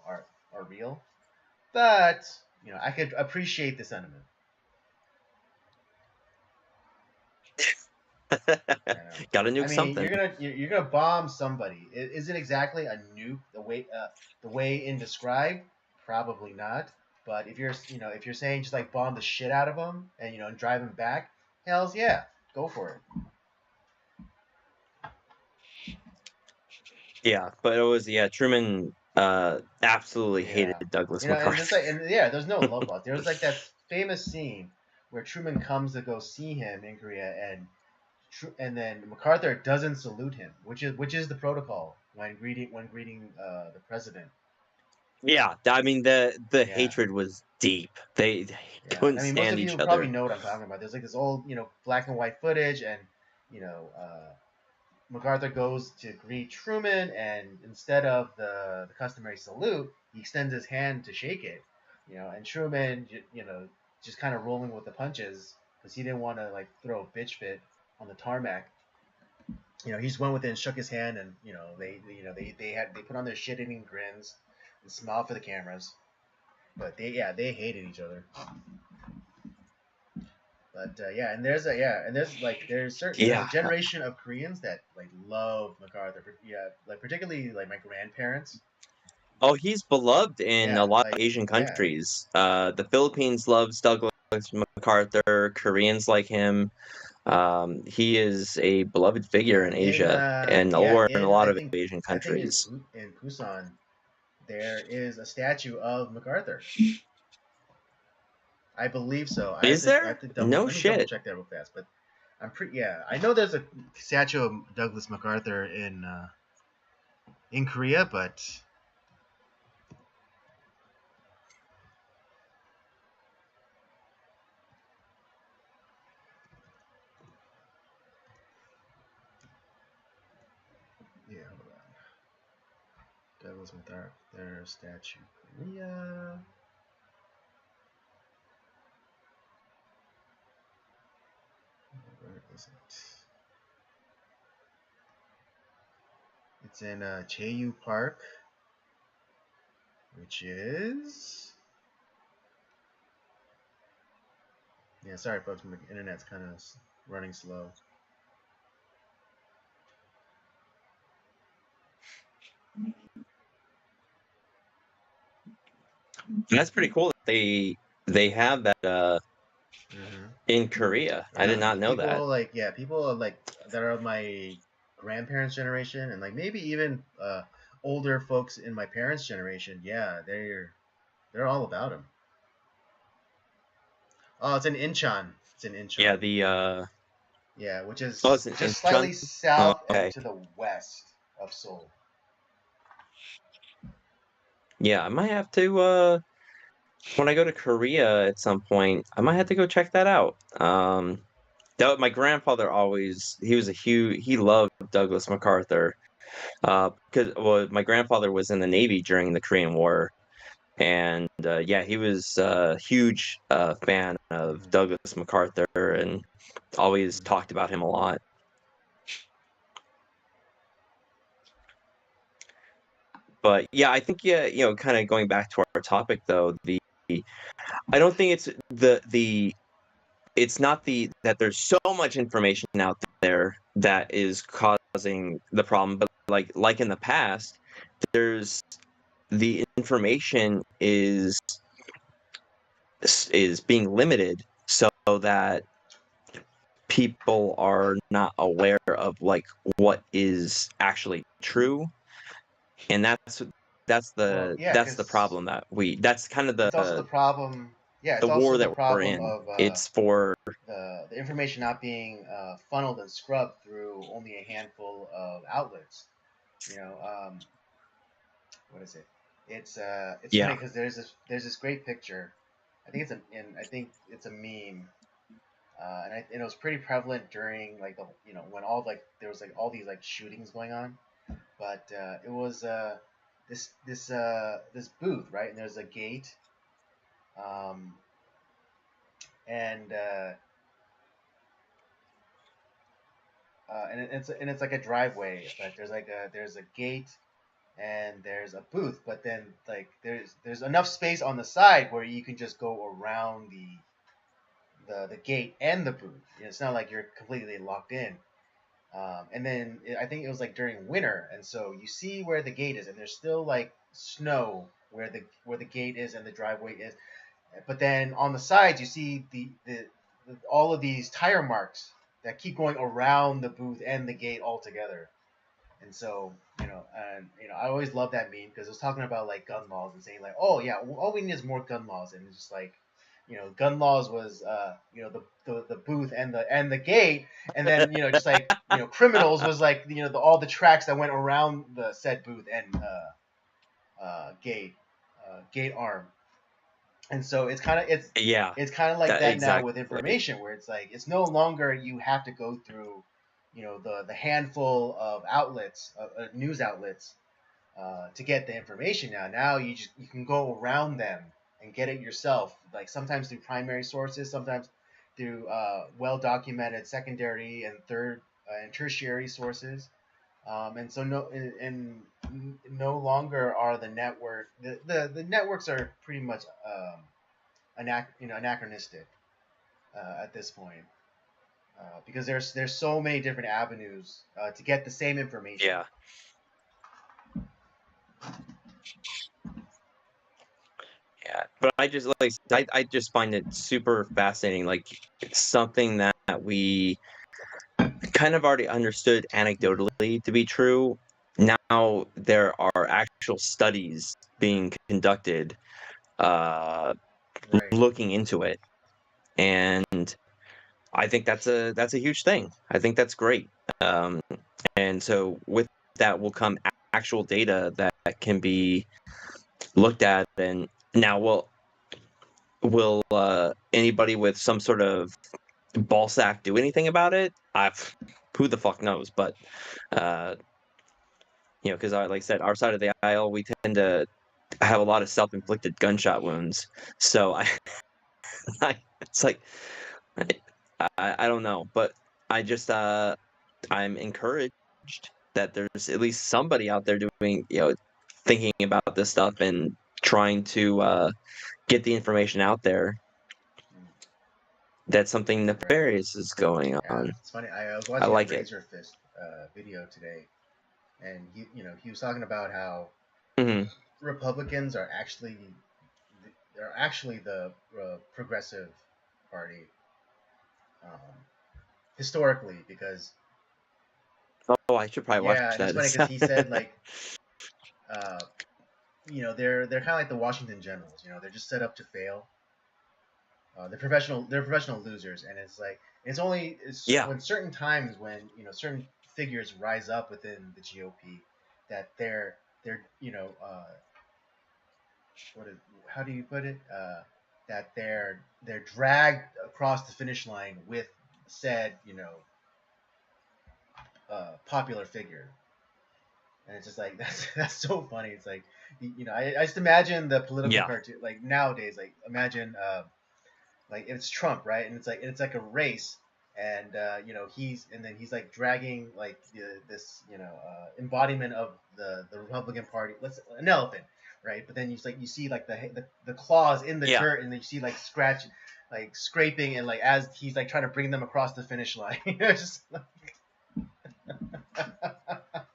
are real. But I could appreciate the sentiment. Gotta I nuke mean, something. you're gonna bomb somebody. Is it exactly a nuke the way in described? Probably not. But if you're saying just like bomb the shit out of them and drive them back, hell's yeah, go for it. Yeah, but it was Truman absolutely hated Yeah. Douglas And MacArthur. just like there's no love lost. There was like that famous scene where Truman comes to go see him in Korea, and then MacArthur doesn't salute him, which is the protocol when greeting the president. Yeah, I mean the Yeah. hatred was deep. They Yeah, couldn't I mean, most stand of each you probably other. know what I'm talking about. There's like this old, black and white footage, and you know, MacArthur goes to greet Truman, and instead of the customary salute, he extends his hand to shake it, and Truman, just kind of rolling with the punches because he didn't want to like throw a bitch fit on the tarmac. He just went within, shook his hand, and they put on their shit-eating grins and smiled for the cameras, but they hated each other. But there's a Yeah. generation of Koreans that like love MacArthur. Yeah, like particularly like my grandparents. Oh, he's beloved in a Yeah, lot of like Asian yeah, countries. The Philippines loves Douglas MacArthur. Koreans like him. He is a beloved figure yeah. in Asia or in a In lot of Asian I think countries. In Busan there is a statue of MacArthur. I believe so. Is I there? have to double No let me double shit. check that real fast. But I know there's a statue of Douglas MacArthur in Korea, but yeah, hold on. Douglas MacArthur statue, Korea. Where is it? It's in Cheyu Park, which is Sorry, folks, my internet's kind of running slow. That's pretty cool that they have that Mm-hmm. in Korea. I did Yeah, not like know that. people like that are my grandparents' generation, and like maybe even older folks in my parents' generation. Yeah, they're all about him. Oh, it's in Incheon. It's in Yeah, Incheon. the Yeah, which oh, is it's an just Incheon. slightly south and Okay. to the west of Seoul. Yeah, I might have to when I go to Korea at some point, I might have to go check that out. My grandfather always he was a huge he loved Douglas MacArthur. Because my grandfather was in the Navy during the Korean War, and yeah, he was a huge fan of Mm-hmm. Douglas MacArthur and always Mm-hmm. talked about him a lot. But yeah, I think kind of going back to our topic though, I don't think it's not that there's so much information out there that is causing the problem, but like in the past, there's the information is being limited so that people are not aware of like what is actually true and that's Well, the yeah, that's the because problem that's kind of it's also the problem. Yeah, it's the also war the that we're problem in. of It's for the information not being funneled and scrubbed through only a handful of outlets. You know, what is it? It's funny yeah, because there's this great picture. I think it's a meme, and it was pretty prevalent during like when all like there was like all these like shootings going on, but it was this booth, right, and there's a gate, um, and it's like a driveway, but there's a gate and there's a booth, but then like there's enough space on the side where you can just go around the gate and the booth. It's not like you're completely locked in. And then I think it was like during winter, and so you see where the gate is, and there's still like snow where the gate is and the driveway is. But then on the sides, you see the all of these tire marks that keep going around the booth and the gate all together. And so, I always love that meme because it was talking about like gun laws and saying like, oh yeah, all we need is more gun laws, and it's just like, gun laws was the booth and the gate, and then just like criminals was like all the tracks that went around the said booth and gate arm. And so yeah, it's kind of like that that now with exactly. information, where it's like it's no longer you have to go through the handful of outlets, news outlets, to get the information. Now you can go around them and get it yourself, like sometimes through primary sources, sometimes through well documented secondary and third and tertiary sources. And so no longer are the networks are pretty much anachronistic at this point, because there's so many different avenues to get the same information. Yeah, yeah. But I just find it super fascinating. Like it's something that we kind of already understood anecdotally to be true. Now there are actual studies being conducted uh, Right. looking into it, and I think that's a huge thing. I think that's great. Um, and so with that will come actual data that can be looked at. And now, will anybody with some sort of ball sack do anything about it? Who the fuck knows? But uh, because like I said, our side of the aisle, we tend to have a lot of self-inflicted gunshot wounds. So it's like I don't know, but I just I'm encouraged that there's at least somebody out there doing thinking about this stuff and trying to get the information out there Mm, that something right. nefarious is going Yeah, on. it's funny. I was I watching a like it. Razor Fist video today, and he was talking about how Hmm. Republicans are actually the progressive party, um, historically, because Oh, I should probably watch yeah, and it's funny because he said that. like uh, they're kind of like the Washington Generals. They're just set up to fail. They're professional losers, and it's Yeah, when certain times when certain figures rise up within the GOP that they're what is how do you put it, that they're dragged across the finish line with said popular figure. And it's just like that's so funny. It's like I just imagine the political yeah, cartoon like nowadays, like imagine like it's Trump, right? And it's like a race, and he's like dragging like this embodiment of the Republican Party, let's an elephant, right? But then you see like the claws in the yeah, dirt, and then you see like scratch, like scraping, and like as he's like trying to bring them across the finish line. Just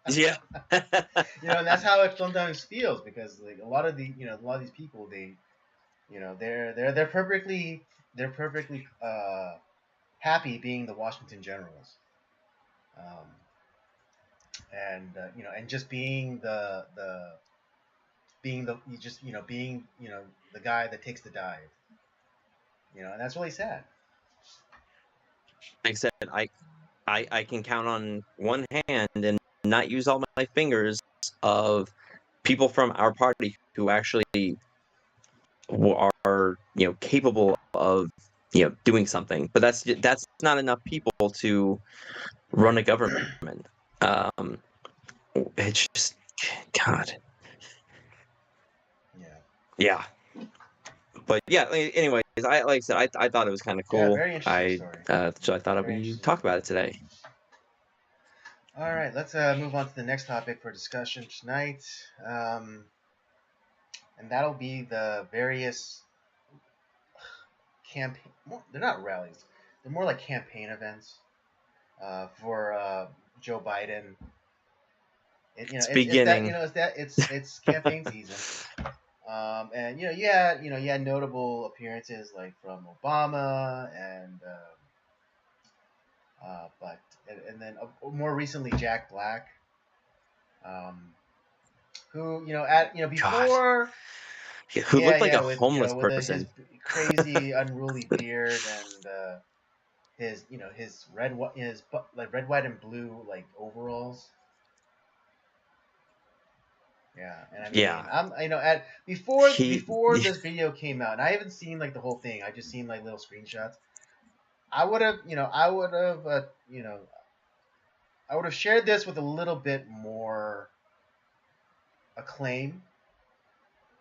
yeah. and that's how it sometimes feels, because like a lot of these people, they're perfectly happy being the Washington Generals. Um, and and just being the being the you just being the guy that takes the dive, and that's really sad. Like I said, I can count on one hand and not use all my fingers of people from our party who actually are capable of doing something. But that's not enough people to run Right. a government. Um, it's just God. Yeah. Yeah. But yeah. Anyways, like I said, I thought it was kind of Yeah. cool. Very interesting story. So I thought Very we interesting talk story. about it today. All right, let's move on to the next topic for discussion tonight, and that'll be the various campaign. They're not rallies; they're more like campaign events for Joe Biden. It's It's that beginning. it's campaign season, and you had notable appearances like from Obama and but and then more recently Jack Black, um, who at God, before. who Yeah, looked like yeah, a with homeless his person. crazy unruly beard and his like red, white, and blue like overalls. Yeah, and I mean, Yeah, I'm at before he. before this video came out, and I haven't seen like the whole thing. I just seen like little screenshots. I would have shared this with a little bit more acclaim.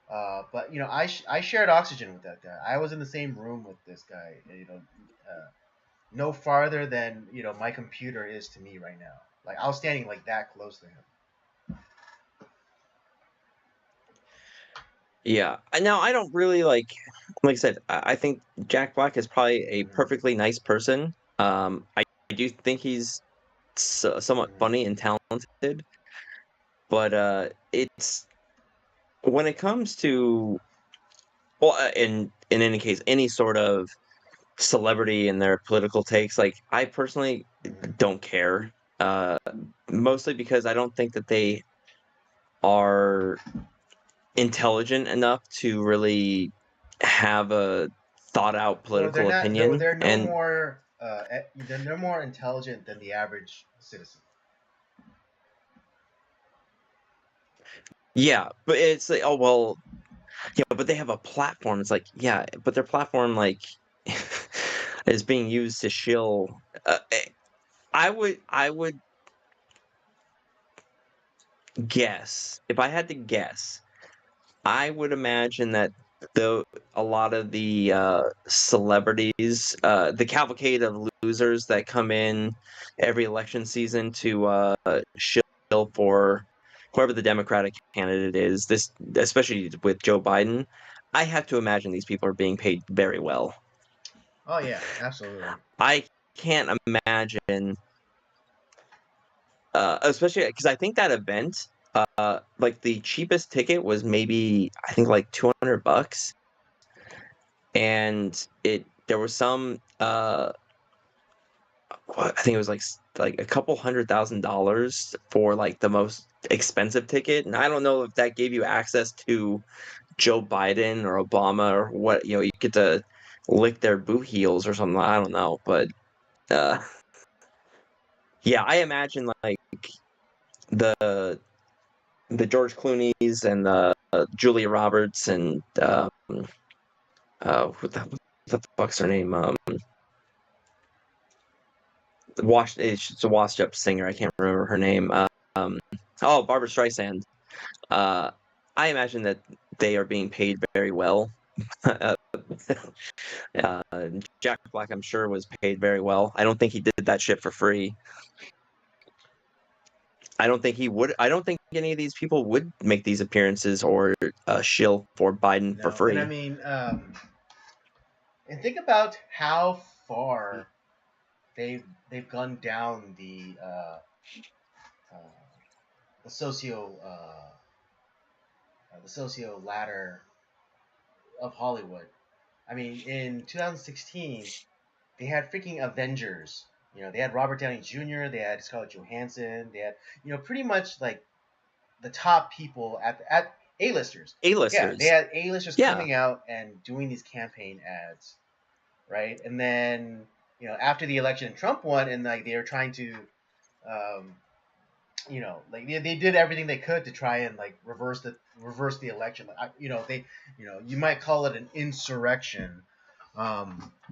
But I shared oxygen with that guy. I was in the same room with this guy. No farther than my computer is to me right now. Like I was standing like that close to him. Yeah. Now I don't really like I said, I think Jack Black is probably a Mm-hmm. perfectly nice person. I do think he's somewhat Mm-hmm. funny and talented, but it's when it comes to well, in any case, any sort of celebrity and their political takes, like I personally Mm-hmm. don't care. Uh, Mostly because I don't think that they are intelligent enough to really have a thought out Well, they're political not. They're, opinion. they're no And more. They're no more intelligent than the average citizen. yeah, but it's like, oh well, yeah, but they have a platform. It's like, yeah, but their platform is being used to shill. I would guess, if I had to guess, I would imagine that though a lot of the celebrities, the cavalcade of losers that come in every election season to shill for whoever the Democratic candidate is, this especially with Joe Biden, I have to imagine these people are being paid very well. Oh yeah, absolutely. I can't imagine, especially because I think that event, like the cheapest ticket was maybe I think like $200, and it there was some I think it was like a couple $100,000 for like the most expensive ticket, and I don't know if that gave you access to Joe Biden or Obama or what, you get to lick their boot heels or something. I don't know, but uh, yeah, I imagine like the the George Clooney's and the Julia Roberts and what the fuck's her name? She's a washed up singer. I can't remember her name. Um, oh, Barbara Streisand. Uh, I imagine that they are being paid very well. uh, Jack Black, I'm sure, was paid very well. I don't think he did that shit for free. I don't think he would. I don't think any of these people would make these appearances or shill for Biden for No, and I free. mean, and think about how far they've gone down uh, the socio ladder of Hollywood. I mean, in 2016, they had freaking Avengers You know, they had Robert Downey Jr., they had Scarlett Johansson, they had, you know, pretty much like the top people at A-listers. Yeah, they A-listers. had A-listers Yeah. coming out and doing these campaign ads, right? And then, you know, after the election, Trump won, and like they were trying to, um, you know, like they did everything they could to try and like reverse the election. You know, you know, you might call it an insurrection.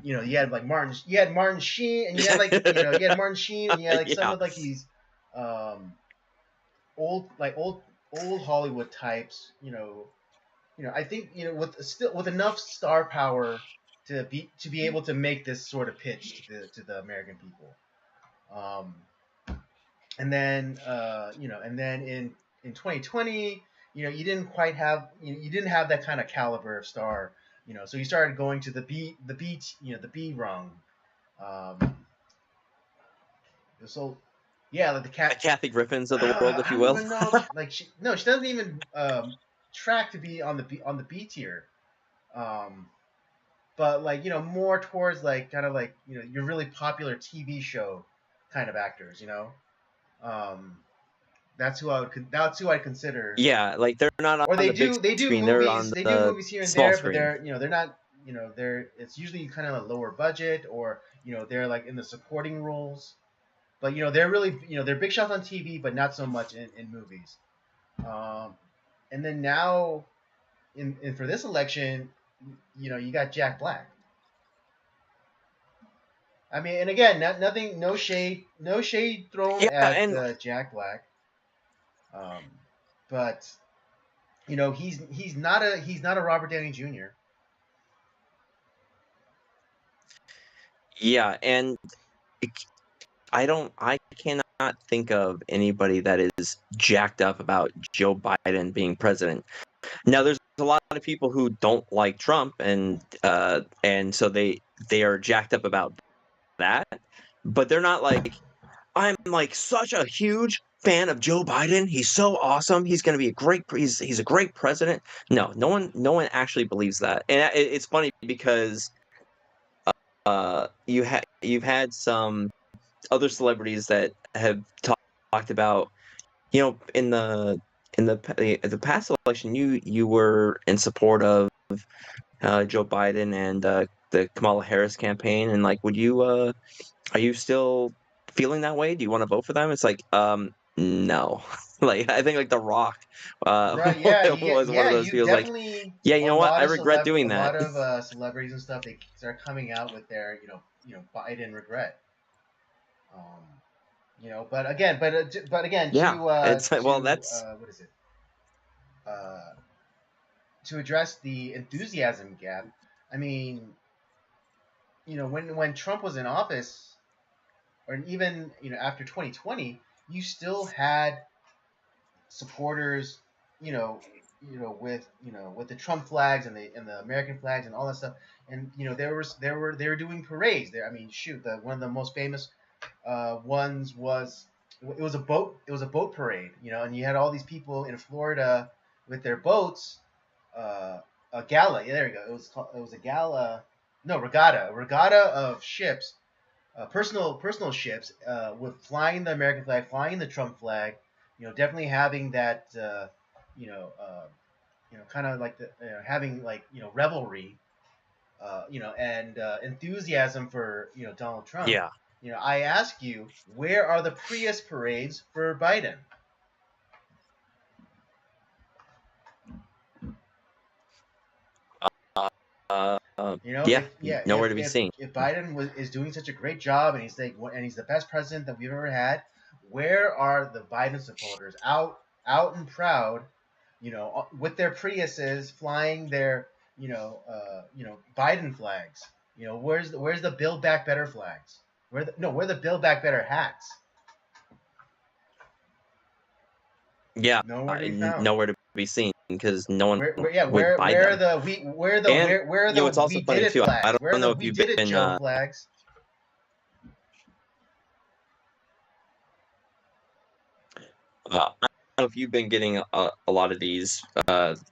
You know, you had Martin Sheen, and you had like, you know, you had Martin Sheen, and you had like some Yeah. of like these, um, old like old Hollywood types. You know, I think, you know, with enough star power to be able to make this sort of pitch to the American people. Um, and then you know, and then in 2020, you know, you didn't have that kind of caliber of star. You know, so you started going to you know, the B rung. Um, so yeah, like the The cat. Kathy Griffins of the world, if I you don't will. even know if she doesn't even track to be on the B tier. Um, but like, you know, more towards like kind of like, you know, your really popular TV show kind of actors. You know, um, that's who I consider. Yeah, like they're not Or on the big screen; they're on they do the movies here and small there, but screen. they're, you know, they're not, you know, they're it's usually kind of a lower budget, or, you know, they're like in the supporting roles. But, you know, they're really, you know, they're big shots on TV, but not so much in movies. Um, and then now in for this election, you know, you got Jack Black. I mean, and again, nothing, no shade thrown Yeah, at and Jack Black. Um, but, you know, he's not a Robert Downey Jr. yeah, and I cannot think of anybody that is jacked up about Joe Biden being president. Now, there's a lot of people who don't like Trump, and so they are jacked up about that, but they're not like, I'm like such a huge fan of Joe Biden. He's so awesome. He's going to be he's a great president. No, no one actually believes that. And it's funny because you've had some other celebrities that have talked about, in the past election, you were in support of Joe Biden and the Kamala Harris campaign, and like, are you still feeling that way? Do you want to vote for them? It's like, no. Like, I think like The Rock Right? Yeah, was one of those you feels like, definitely, yeah, you know what? I regret doing a that. lot of celebrities and stuff, they start coming out with their, you know, Biden regret. Um, you know, but again, Yeah, it's like, well, that's what is it? Uh, to address the enthusiasm gap. I mean, you know, when Trump was in office, or even, you know, after 2020, you still had supporters, you know, with the Trump flags and the American flags and all that stuff. And, you know, they were doing parades there. I mean, shoot, one of the most famous ones was, it was a boat parade, you know, and you had all these people in Florida with their boats, a gala. Yeah, there you go. It was a gala, no, a regatta of ships, personal ships, with flying the American flag, flying the Trump flag. You know, definitely having that, you know, kind of like having like, you know, revelry, you know, and enthusiasm for, you know, Donald Trump. yeah. You know, I ask you, where are the Prius parades for Biden? You know, Yeah, nowhere to be seen. if Biden is doing such a great job, and he's the best president that we've ever had, where are the Biden supporters out and proud, you know, with their Priuses flying their, you know, Biden flags? You know, where's the Build Back Better flags? Where the Build Back Better hats? Yeah, Nowhere to be found. nowhere to be seen because no one would buy Where are them. the And where are the it's also we did funny it too. I flags? Where are don't the know if we you've did it been Joe flags? I don't know if you've been getting a lot of these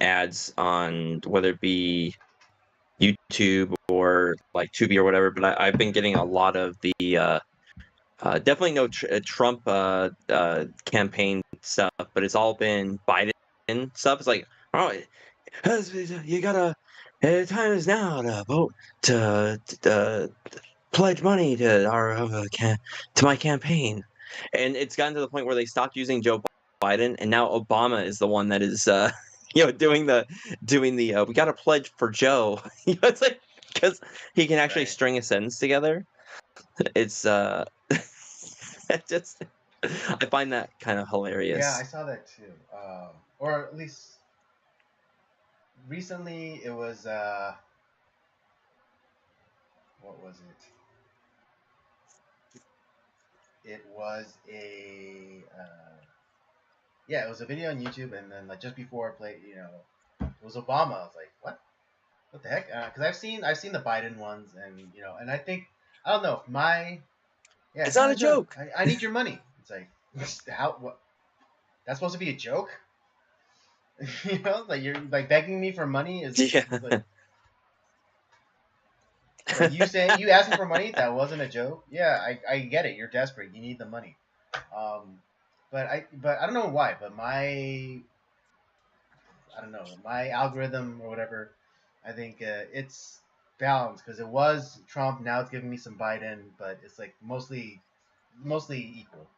ads on whether it be YouTube or like Tubi or whatever, but I've been getting a lot of Definitely no Trump campaign stuff, but it's all been Biden stuff. It's like, oh, you gotta. Time is now to vote to pledge money to our to my campaign, and it's gotten to the point where they stopped using Joe Biden, and now Obama is the one that is doing the we got to pledge for Joe. It's like because he can actually Right. string a sentence together. It's it just I find that kind of Yeah, I hilarious. saw that too. Or at least recently, it was what was it? It was a yeah, it was a video on YouTube, and then like just before I played, it was Obama. I was like, what the heck? Because I've seen the Biden ones, and and I think I don't know if yeah, It's it's not not a a joke. joke. I need your money. It's like how what that's supposed to be a joke? Like you're like begging me for money is Yeah. like you asking for money. That wasn't a joke. Yeah, I get it. You're desperate. You need the money. Um, but I don't know why. But I don't know my algorithm or whatever. I think it's balanced because it was Trump. Now it's giving me some Biden, but it's like mostly equal.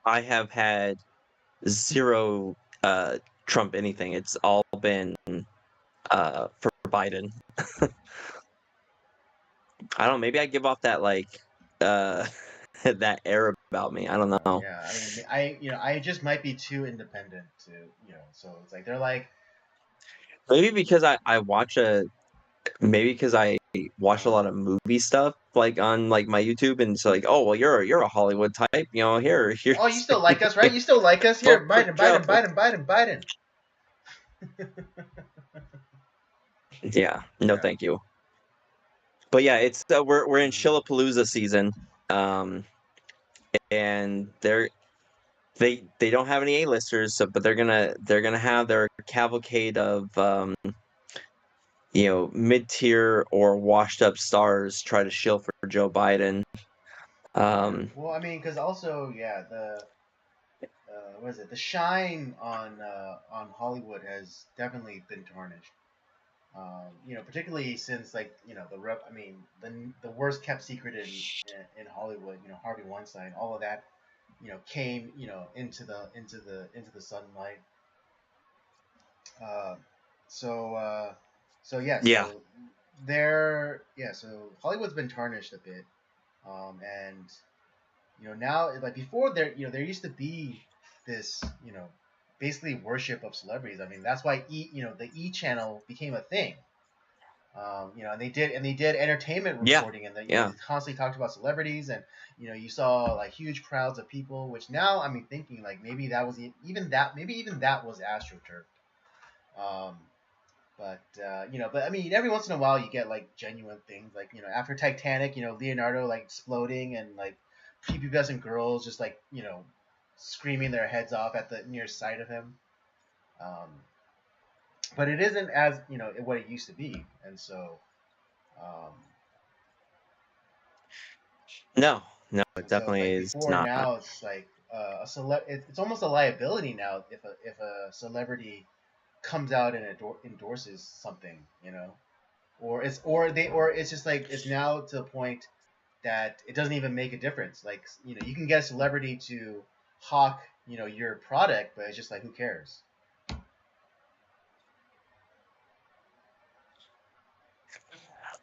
I have had zero Trump anything. It's all been for Biden. I don't know, maybe I give off that like uh that air about me. I don't know. Yeah, I mean, I just might be too independent to, so it's like they're like, Maybe because I watch a maybe because I watch a uh, lot of movie stuff like on like my YouTube, and it's like, oh well, you're a Hollywood type, here's oh, you still like us, right? You still like us vote here, for Biden, Joe. Biden, Biden, Biden, Biden. Yeah, no, Yeah. thank you. But yeah, it's we're in Mm. Shill-A-Palooza season, um, and they don't have any A-listers, so but they're gonna have their cavalcade of mid-tier or washed-up stars try to shill for Joe Biden. Yeah. Um, Well, I mean, because also, yeah, the what is it? The shine on Hollywood has definitely been tarnished. Particularly since like I mean the worst kept secret in Hollywood. Harvey Weinstein, all of that. Came into the sunlight. Uh, so yeah, yeah, so Hollywood's been tarnished a bit, and now like before there used to be this basically worship of celebrities. I mean that's why the E channel became a thing. And they did entertainment yeah, reporting, and yeah. they constantly talked about celebrities, and you saw like huge crowds of people, which now I mean thinking like maybe that was maybe even that was astroturf. Um, but I mean, every once in a while you get like genuine things, like after Titanic, Leonardo like exploding and like prepubescent girls just like screaming their heads off at the near sight of him. Um, but it isn't as what it used to be, and so um, No, no, it and so it's definitely like is before, not. now it's like it's almost a liability now if a celebrity comes out and endorses something, or it's just like it's now to the point that it doesn't even make a difference. Like you can get a celebrity to hawk your product, but it's just like who cares?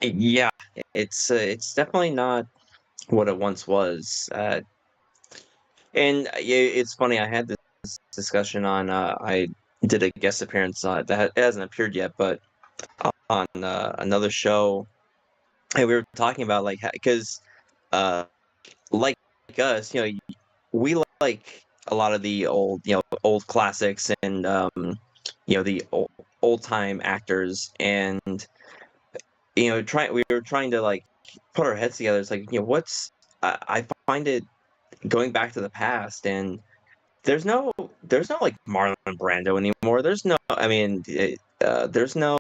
Yeah, it's definitely not what it once was. And yeah, it's funny. I had this discussion on. I did a guest appearance on that it hasn't appeared yet, but on another show, and we were talking about like because uh like us, we like a lot of the old classics and the old time actors, and we were trying to like put our heads together. It's like what's I find it going back to the past, and there's no like Marlon Brando anymore. There's no, I mean, there's no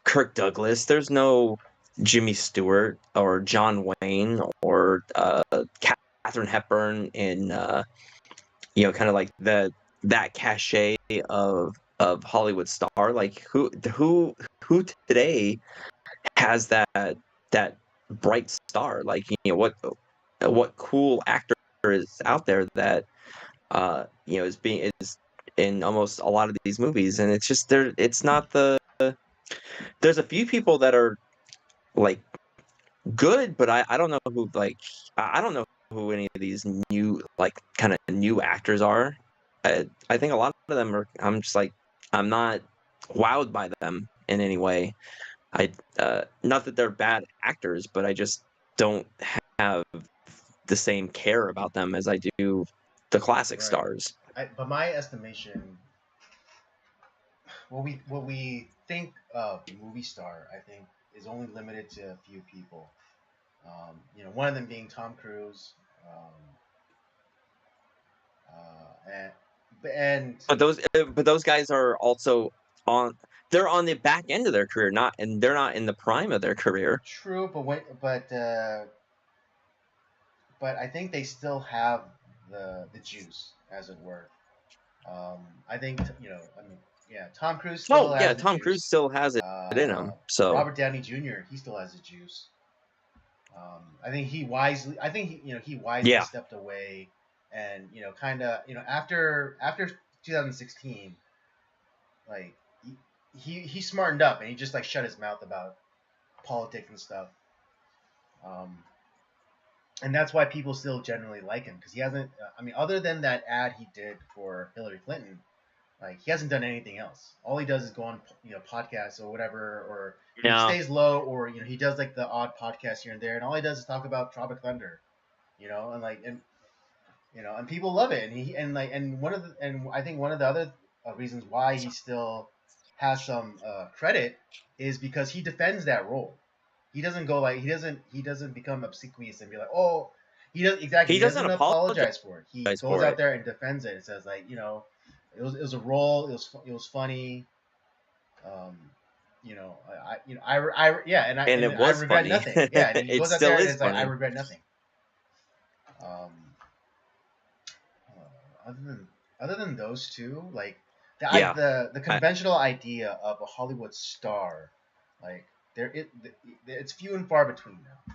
Kirk Douglas. There's no Jimmy Stewart or John Wayne or Katharine Hepburn in kind of like that cachet of Hollywood star. Like who today has that bright star? Like what cool actor is out there that is in almost a lot of these movies, and it's just there. It's not there's a few people that are like good, but I don't know who I don't know who any of these new like kind of new actors are. I think a lot of them are. I'm just like I'm not wowed by them in any way. I not that they're bad actors, but I just don't have the same care about them as I do the classic Right. stars. But my estimation, what we think of movie star, I think, is only limited to a few people. One of them being Tom Cruise, um, and But those guys are also on. They're on the back end of their career, they're not in the prime of their career. true, but I think they still have the juice, as it were. I think I mean, yeah, Tom Cruise still Oh yeah, has the Tom Cruise juice. still has it in him. So Robert Downey Jr. He still has the juice. I think he wisely yeah, stepped away, and kind of after 2016, like he smartened up and he just like shut his mouth about politics and stuff. Um, and that's why people still generally like him because he hasn't. I mean, other than that ad he did for Hillary Clinton, like he hasn't done anything else. All he does is go on podcasts or whatever, or he no, stays low, or he does like the odd podcast here and there, and all he does is talk about Tropic Thunder, and like and people love it, and he and like and I think one of the other reasons why he still has some credit is because he defends that role. He doesn't go like he doesn't become obsequious and be like, oh, he doesn't doesn't apologize apologize for it. He goes for out it. there and defends it. It says like it was a role. It was funny. Um, yeah, And it and I was regret funny. nothing. Yeah, and he It goes out still there and is it's like I funny. regret nothing. Um, other than those two, like Yeah, the I, conventional idea of a Hollywood star, like it's few and far between now.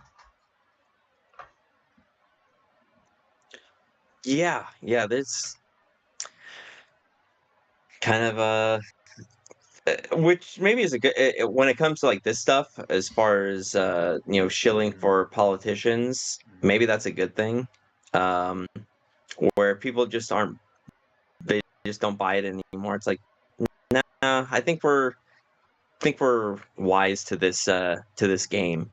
yeah. There's kind of which maybe is a good when it comes to like this stuff as far as shilling Mm-hmm. for politicians. Mm-hmm. Maybe that's a good thing. Um, where people just aren't they just don't buy it anymore. It's like, nah, I think we're wise to this game.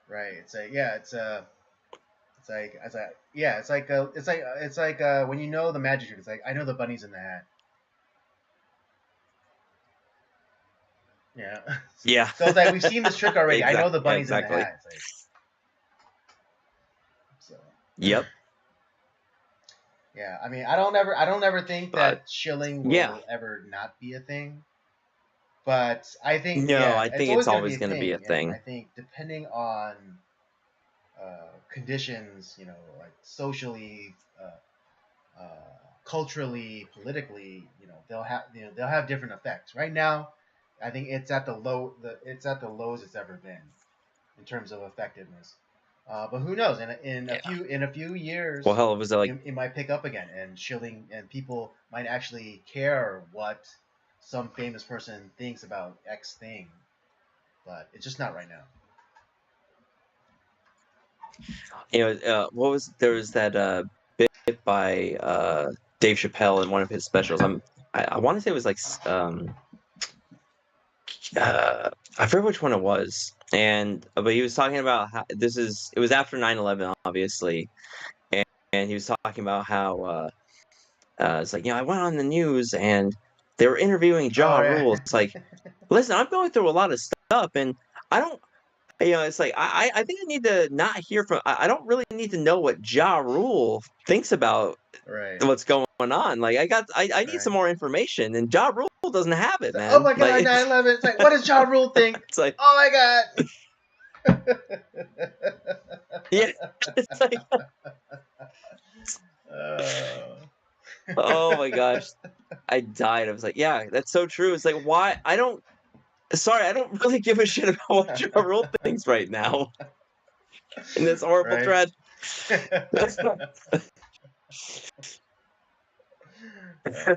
Right. It's like yeah. It's like when you know the magic trick. It's like I know the bunny's in the hat. Yeah. Yeah. So it's like we've seen this trick already. I know the Exactly. Yeah, bunny's in the exactly. hat. It's like so. Yep. Yeah. I mean, I don't ever think But that shilling yeah, will ever not be a thing. But I think no, yeah, I it's think always it's going to be always a going to be a thing, and I thing. think depending on conditions, like socially, uh, culturally, politically, they'll have different effects. Right now, I think it's at the lowest it's ever been in terms of effectiveness. But who knows? Yeah. In a few Well, years, hell, it was like it might pick up again, and shilling, and people might actually care what some famous person thinks about X thing. But it's just not right now. what was there was that bit by Dave Chappelle in one of his specials. I want to say it was like I forget which one it was, but he was talking about how it was after 9/11, obviously, and he was talking about how it's like I went on the news and they were interviewing Oh Ja yeah. Rule. It's like, listen, I'm going through a lot of stuff, and I don't. It's like I think I need to not hear from. I don't really need to know what Ja Rule thinks about Right. what's going on. Like I need Right. some more information, and Ja Rule doesn't have it, It's like, oh man. my god, Like 9/11. It's like, what does Ja Rule think? it's like Oh my god. Yeah, it's like, Uh, oh my gosh, I died. I was like, yeah, that's so true. It's like, why? Sorry, I don't really give a shit about what Ja Rule thinks right now in this horrible right? thread. Uh,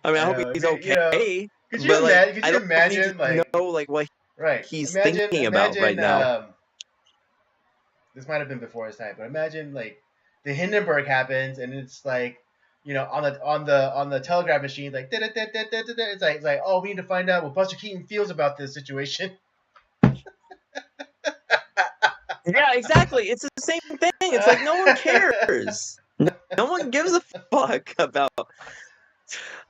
I mean, I I hope know. he's You know, okay, but could I you don't need to imagine, know like, what right? he's thinking about right Imagine. now. This might have been before his time, but imagine like the Hindenburg happens, and it's like, on the telegraph machine, like it's like, oh, we need to find out what Buster Keaton feels about this situation. Yeah, exactly. It's the same thing. It's like no one cares. No one gives a fuck about.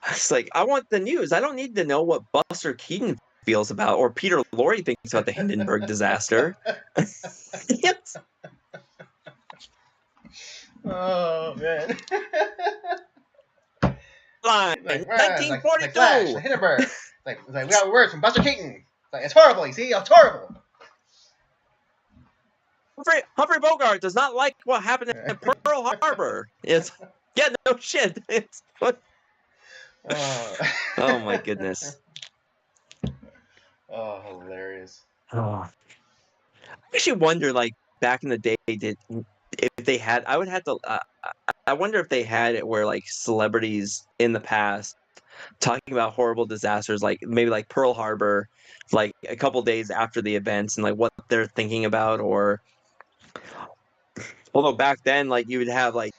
It's like I want the news. I don't need to know what Buster Keaton feels about or Peter Lorre thinks about the Hindenburg disaster. Yes. Oh man. Line It's like Flash, 1942. the Hindenburg. It's like we got words from Buster Keaton. It's like, it's horrible. You see, it's horrible. Humphrey Bogart does not like what happened at Pearl Harbor. It's yeah, no shit. It's what? Oh. Oh my goodness. Oh, hilarious. Oh. I actually wonder, like back in the day, if they had? I would have to. I wonder if they had it where like celebrities in the past talking about horrible disasters, like maybe like Pearl Harbor, like a couple days after the events, and like what they're thinking about, or although back then, like you would have like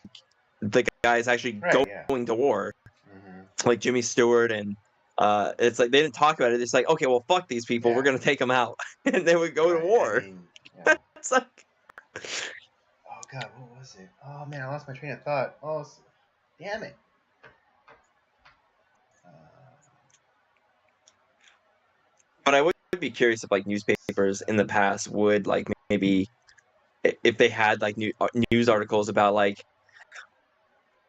the guys actually Right, yeah. going to war, Mm-hmm. like Jimmy Stewart, and it's like they didn't talk about it. It's like, okay, well, fuck these people, we're Yeah. gonna take them out, and they would go to Right. I war. mean, yeah. It's like, Oh God, what was it? Oh man, I lost my train of thought. Oh, damn it. Uh, but I would be curious if like newspapers in the past would like maybe if they had like news articles about like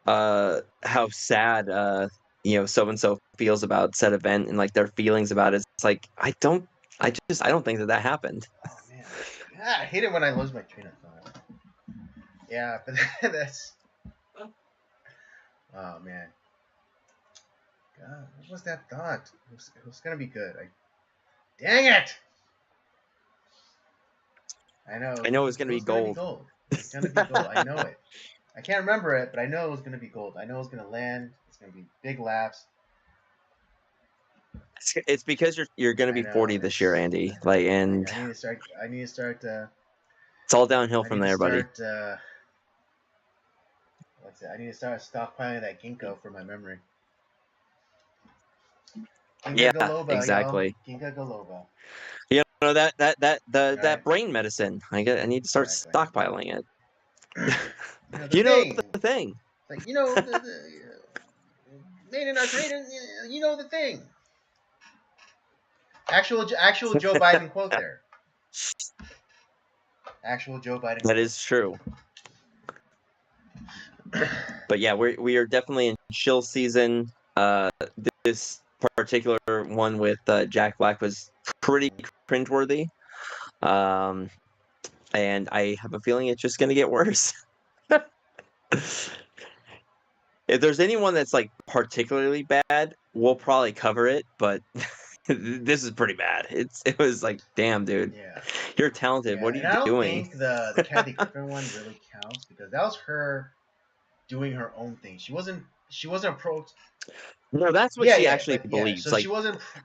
how sad so and so feels about said event and like their feelings about it. It's like I don't think that happened. oh man, God, I hate it when I lose my train of thought. Yeah, but that's. Oh man, God, what was that thought? It was gonna be good. Dang it! I know. I know it was gonna It be was gonna be gold. gold. It was gonna be gold. I know it. I can't remember it, but I know it was gonna be gold. I know it was gonna land. It's gonna be big laughs. It's because you're gonna I be know. 40 this year, Andy. Like, and I need to start. I need to start. it's all downhill I from need to there, buddy. start. What's it? I need to start stockpiling that ginkgo for my memory. Ginkgo Yeah, biloba, exactly. y'all. Ginkgo biloba. You know that Right? brain medicine. I need to start Exactly. stockpiling it. The You know thing. the thing. Like made in our great. You know the thing. Actual Joe Biden quote there. Actual Joe Biden. That is true. But yeah, we are definitely in chill season. This particular one with Jack Black was pretty cringeworthy. And I have a feeling it's just gonna get worse. If there's anyone that's like particularly bad, we'll probably cover it, but this is pretty bad. It was like, damn, dude, Yeah. you're talented. Yeah, What are and you I don't doing? think the Kathy Griffin one really counts because that was her doing her own thing. She wasn't approached. No, that's what Yeah, she yeah, actually but yeah. believes. So Like,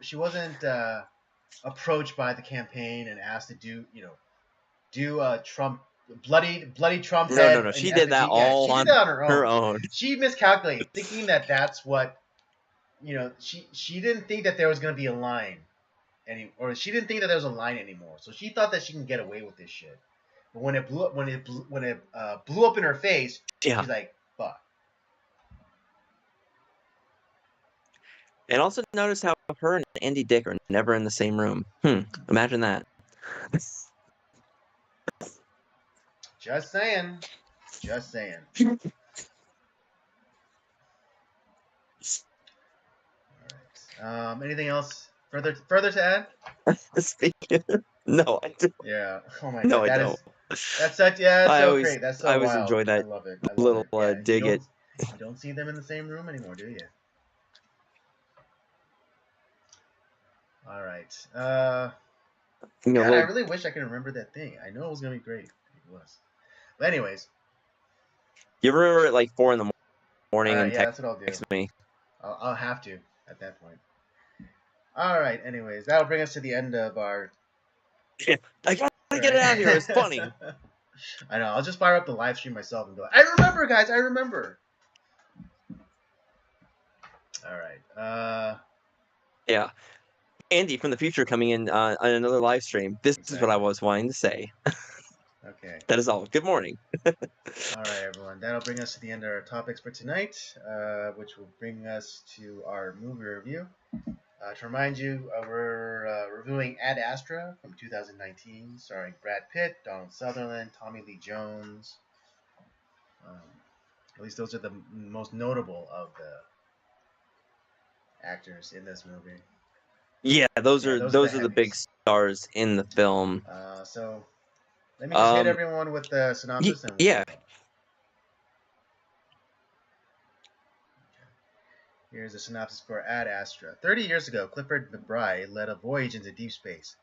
she wasn't approached by the campaign and asked to do Trump bloody Trump head no. in She did that effigy. Yeah, all she did on that on her her own. own. She miscalculated, thinking that that's what she didn't think that there was gonna be a line or she didn't think that there was a line anymore. So she thought that she can get away with this shit. But when it blew up in her face, Yeah. she's like, "Fuck." And also notice how her and Andy Dick are never in the same room. Imagine that. Just saying. Just saying. All right. Anything else further to add? Speaking No, I don't. Yeah. Oh my No, god, I don't. that's such that's I so always great. That's I so always wild. enjoy I that love it. I love little it. Yeah, dig it. you don't see them in the same room anymore, do you? All right. God, I Little. really wish I could remember that thing. I know it was gonna be great. It was. But anyways, You remember at like 4 in the morning and yeah, that's what I'll do. text me. I'll have to at that point. All right. Anyways, that'll bring us to the end of our. Yeah, I gotta get it out of here. It's funny. I know. I'll just fire up the live stream myself and go. I remember, guys. I remember. All right. Yeah, Andy from the future coming in on another live stream. This is what I Exactly. was wanting to say. Okay. That is all. Good morning. All right, everyone. That'll bring us to the end of our topics for tonight, which will bring us to our movie review. To remind you, we're reviewing Ad Astra from 2019, starring Brad Pitt, Donald Sutherland, Tommy Lee Jones. At least those are the most notable of the actors in this movie. Yeah, those Yeah, are those are the the big heavies. stars in the film. So let me just hit Um, everyone with the synopsis. And yeah. Here's a synopsis for Ad Astra. 30 years ago, Clifford McBride led a voyage into deep space,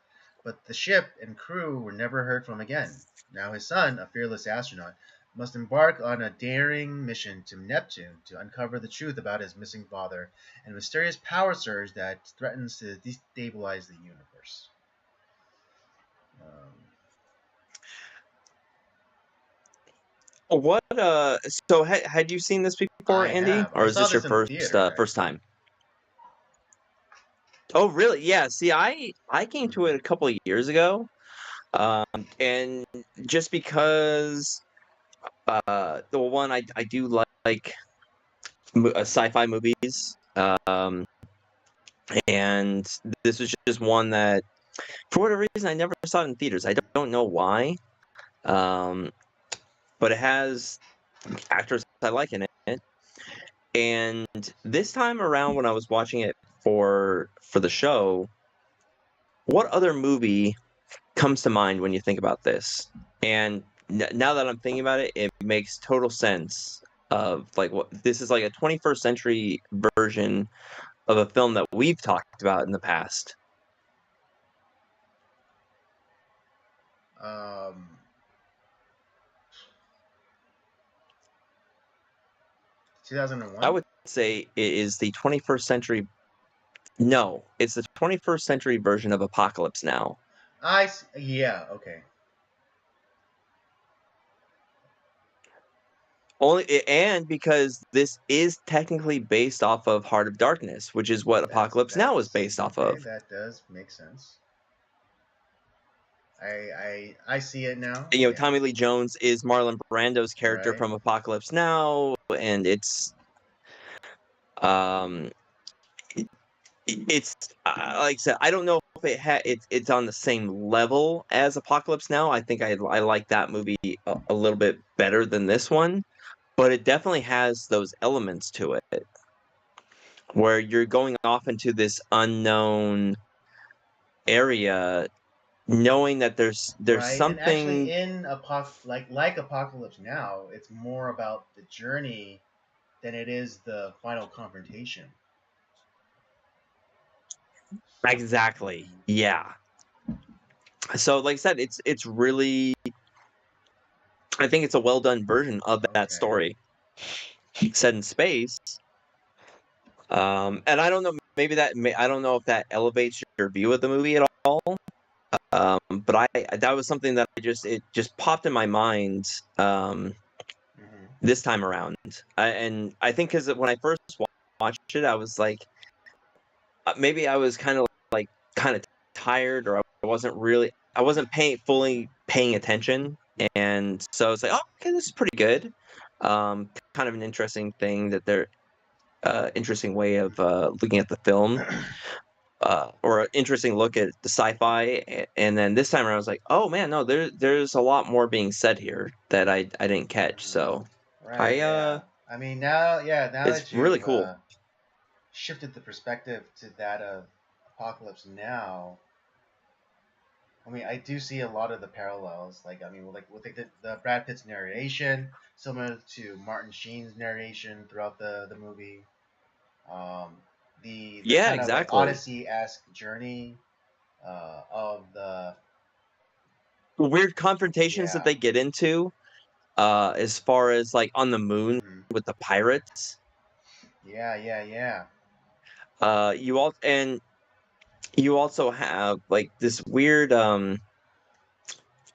but the ship and crew were never heard from again. Now his son, a fearless astronaut, must embark on a daring mission to Neptune to uncover the truth about his missing father and a mysterious power surge that threatens to destabilize the universe. Um, What so had you seen this before, I Andy? have. I Or is saw this your this in the theater, first actually. time? Oh, really? Yeah, see, I came to it Mm-hmm. a couple of years ago. And just because the one I do like sci-fi movies. And this was just one that for whatever reason I never saw it in theaters. I don't know why. Um, but it has actors I like in it. And this time around when I was watching it for the show, what other movie comes to mind when you think about this? And now that I'm thinking about it, it makes total sense of like what this is like a 21st century version of a film that we've talked about in the past. Um, 2001? I would say it is the 21st century. No, it's the 21st century version of Apocalypse Now. Yeah, okay. And because this is technically based off of Heart of Darkness, which is what Apocalypse Now is based off Okay, of. that does make sense. I see it now. You know, Yeah. Tommy Lee Jones is Marlon Brando's character Right. from Apocalypse Now, and um it's like I said, I don't know if it's on the same level as Apocalypse Now. I think I like that movie a little bit better than this one, but it definitely has those elements to it where you're going off into this unknown area knowing that there's Right. And actually something in like Apocalypse Now, it's more about the journey than it is the final confrontation. exactly. Yeah. So like I said, it's really I think it's a well done version of that Okay. story set in space. And I don't know, maybe I don't know if that elevates your view of the movie at all. But that was something that it just popped in my mind Hmm. this time around. And I think because when I first watched it, I was like, maybe I was kind of tired, or I wasn't fully paying attention, and so it's like, oh, okay, this is pretty good. Kind of an interesting thing that they're interesting way of looking at the film. Or an interesting look at the sci-fi, and then this time around, I was like, "Oh man, no, there's a lot more being said here that I didn't catch." So, Right. I Yeah. I mean, now it's that really you've cool. shifted the perspective to that of Apocalypse Now, I mean, I do see a lot of the parallels. Like, I mean, like with the Brad Pitt's narration, similar to Martin Sheen's narration throughout the movie. Um, the Yeah, kind of like exactly. Odyssey-esque journey of the The weird confrontations that yeah. they get into, as far as like on the moon Hmm. with the pirates. Yeah, yeah, yeah. And you also have like this weird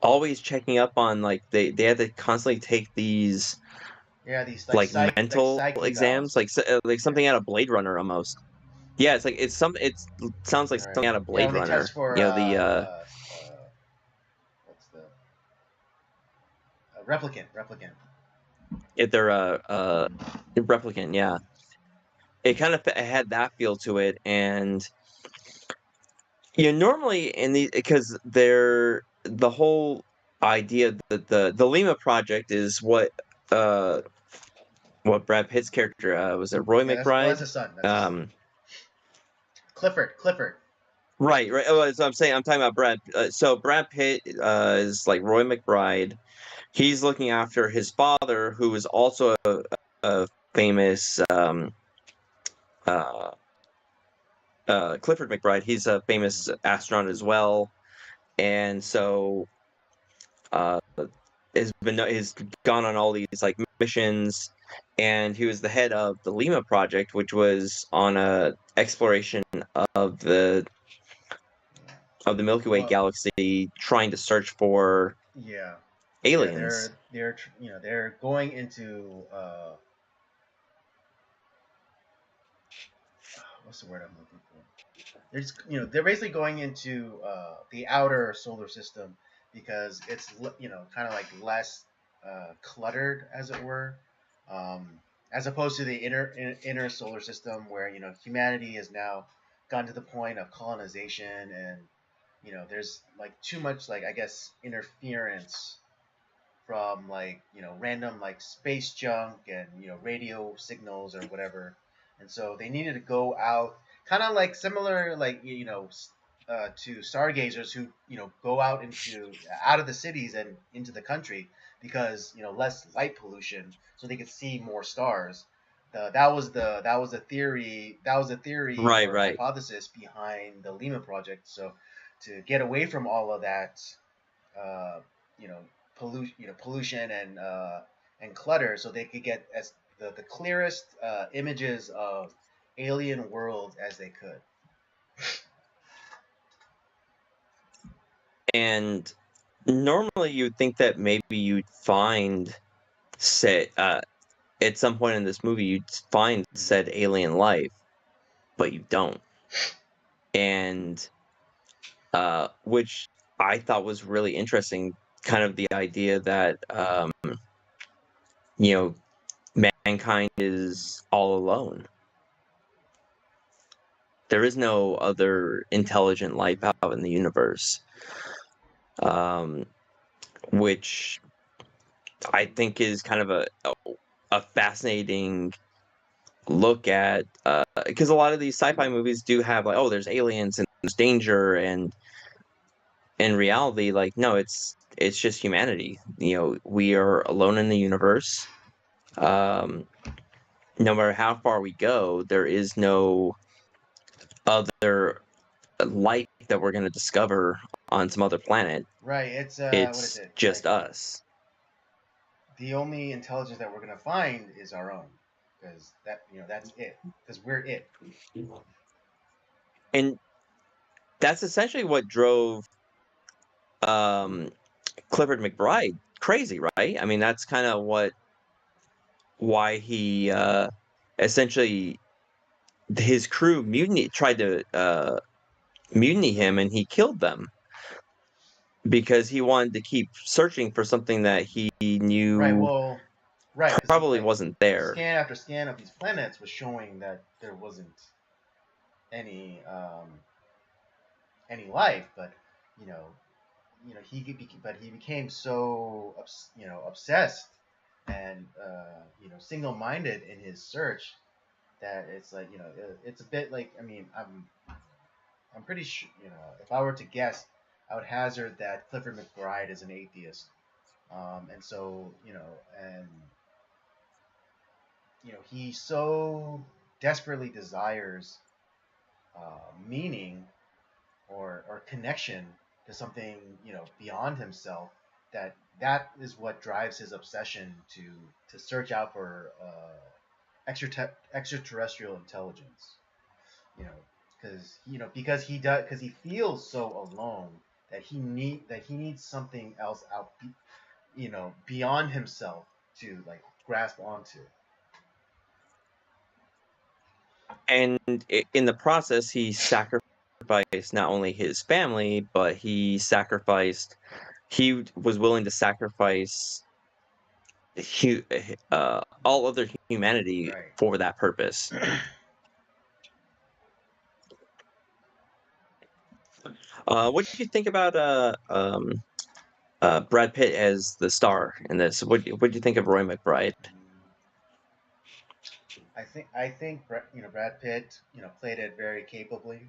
always checking up on like they had to constantly take these Yeah, these like like mental psych exams, evals. like Yeah. something out of Blade Runner almost. Yeah, it sounds like Right. something out of Yeah, Blade when they Runner. test for You know, the what's the replicant. if they're replicant, yeah. It kind of had that feel to it, and normally in the because they're the whole idea that the Lima project is what Brad Pitt's character was it Roy Yeah, that's McBride? the son. That's the son. Um, Clifford. right. Oh, so I'm talking about Brad. So Brad Pitt is like Roy McBride. He's looking after his father, who is also a famous uh, Clifford McBride. He's a famous Hmm. astronaut as well, and so uh, has gone on all these like missions, and he was the head of the Lima project, which was on a exploration of the Yeah. of the Milky Way Well, galaxy, trying to search for yeah, yeah. aliens. They're going into what's the word I'm looking for? They're basically going into the outer solar system because it's kind of like less cluttered, as it were, um, as opposed to the inner solar system where humanity has now gotten to the point of colonization, and there's like too much, like, I guess, interference from, like, random, like, space junk and radio signals or whatever. And so they needed to go out, kind of like similar, like, to stargazers who go out out of the cities and into the country, because less light pollution, so they could see more stars. That was the theory Right, or right. hypothesis behind the Lima project. So to get away from all of that, uh, you know, pollution and clutter, so they could get as the clearest images of alien worlds as they could. And normally you'd think that maybe you'd find say at some point in this movie you'd find Mm-hmm. said alien life, but you don't. And which I thought was really interesting, kind of the idea that you know mankind is all alone. There is no other intelligent life Mm-hmm. out in the universe, um, which I think is kind of a fascinating look at, because a lot of these sci-fi movies do have like, oh, there's aliens and there's danger, and in reality, like, no, it's just humanity. We are alone in the universe. Um, no matter how far we go, there is no other life that we're going to discover on some other planet. Right. It's what is It's it? just Like, us. the only intelligence that we're gonna find is our own, because that's it. Because we're it. And that's essentially what drove um, Clifford McBride crazy, right? I mean, that's kind of why he essentially his crew tried to mutiny him, and he killed them because he wanted to keep searching for something that he Right. knew Well, right. Because probably wasn't there. scan after scan of these planets was showing that there wasn't any any life, but you know, but he became so obsessed and single-minded in his search, that it's like, it's a bit like, I mean, I'm pretty sure, if I were to guess, I would hazard that Clifford McBride is an atheist, and so and he so desperately desires meaning or connection to something beyond himself, that is what drives his obsession to search out for extraterrestrial intelligence. you know because he feels so alone that he needs something else beyond himself to like grasp onto. And in the process, he sacrificed not only his family, but he was willing to sacrifice all other humanity Right. for that purpose. What do you think about Brad Pitt as the star in this? What do you think of Roy McBride? I think Brad Pitt played it very capably.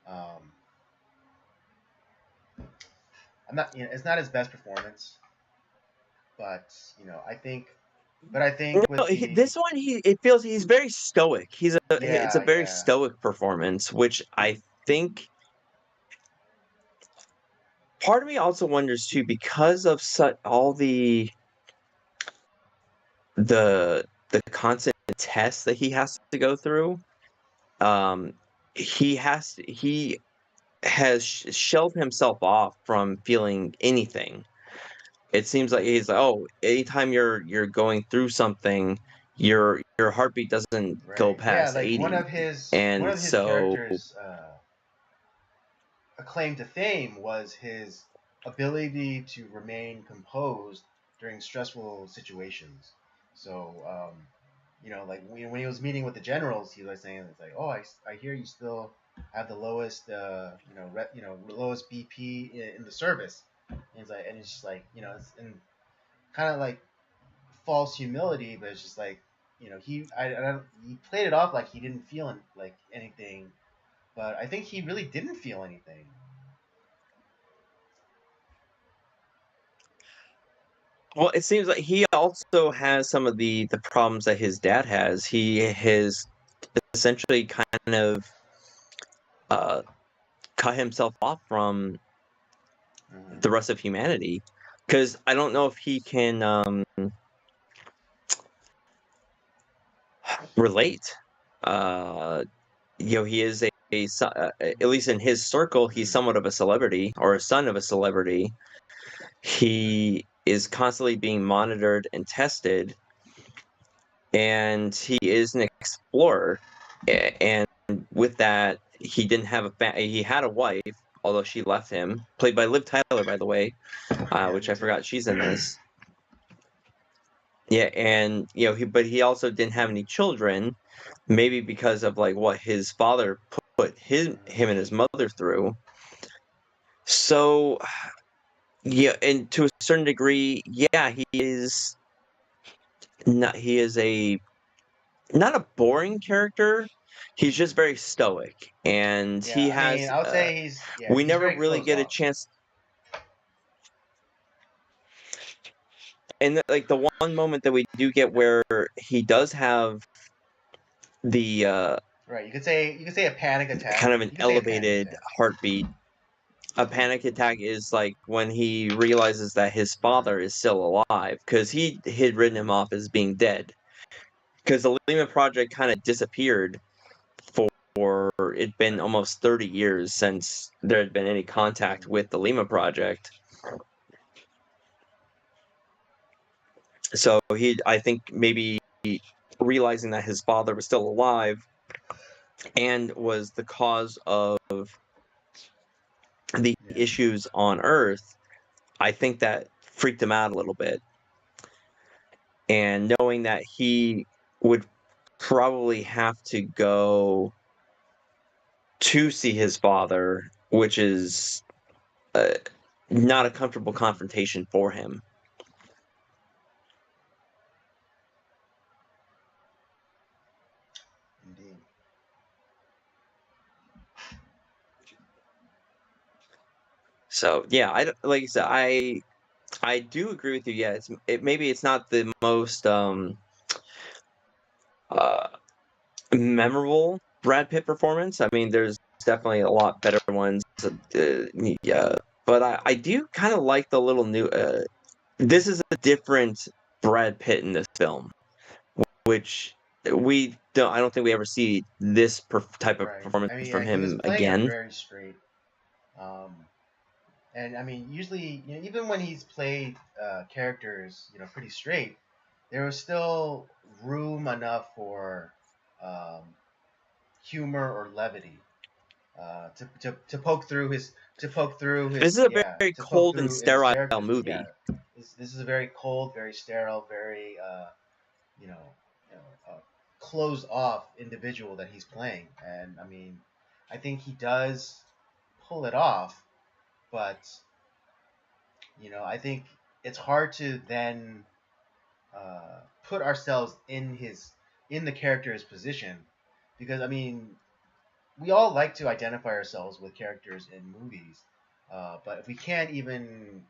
Um, I'm not it's not his best performance, but I think No, with the this one it feels he's very stoic. It's a yeah, very yeah. stoic performance, which I think part of me also wonders too, because of all the constant tests that he has to go through. Um, he has shelved himself off from feeling anything. It seems like he's like, oh, anytime you're going through something, your heartbeat doesn't go Right. Yeah, past like one 80. of And his so characters a claim to fame was his ability to remain composed during stressful situations. So, like when he was meeting with the generals, he was saying, "It's like, oh, I hear you still have the lowest, lowest BP in the service." And he's like, and it's just like, it's in kind of like false humility, but it's just like, I don't, he played it off like he didn't feel like anything, but I think he really didn't feel anything. well, it seems like he also has some of the problems that his dad has. He has essentially kind of uh, cut himself off from Mm-hmm. the rest of humanity, because I don't know if he can relate. Uh, he is at least in his circle, he's Mm-hmm. somewhat of a celebrity or a son of a celebrity. He is constantly being monitored and tested, and he is an explorer. And with that, he didn't have he had a wife, although she left him, played by Liv Tyler, by the way, Yeah, which me I too. forgot she's in this. Yeah, and but he also didn't have any children, maybe because of like what his father put him and his mother through. So yeah, and to a certain degree, yeah, he is a not a boring character. He's just very stoic, and Yeah, he I mean, has I would say we he's never very really closed get a off. chance. And like the one moment that we do get where he does have the Right. You could say a panic attack. kind of an You could say a panic elevated attack. heartbeat. A panic attack is like when he realizes that his father Mm-hmm. is still alive, because he had written him off as being dead. Because the Lehman Project kind of disappeared for it'd been Right. almost 30 years since there had been any contact Mm-hmm. with the Lehman Project. So I think maybe realizing that his father was still alive and was the cause of the Yeah. issues on Earth, I think that freaked him out a little bit. And knowing that he would probably have to go to see his father, which is uh, not a comfortable confrontation for him. Indeed. So yeah, like I said, I do agree with you. Yeah, maybe it's not the most uh memorable Brad Pitt performance. I mean, there's definitely a lot better ones. Yeah, but I do kind of like the little new. This is a different Brad Pitt in this film, which we don't. I don't think we ever see this type of Right. performance I mean, from yeah, he was him playing it again. very straight. Um, and I mean, usually, even when he's played characters, pretty straight, there was still room enough for um, humor or levity to poke through This is a yeah, very to poke cold and through his sterile characters. Yeah, movie. this is a very cold, very sterile, very you know, closed off individual that he's playing. And I mean, I think he does pull it off, but I think it's hard to then put ourselves in the character's position, because I mean, we all like to identify ourselves with characters in movies, but if we can't even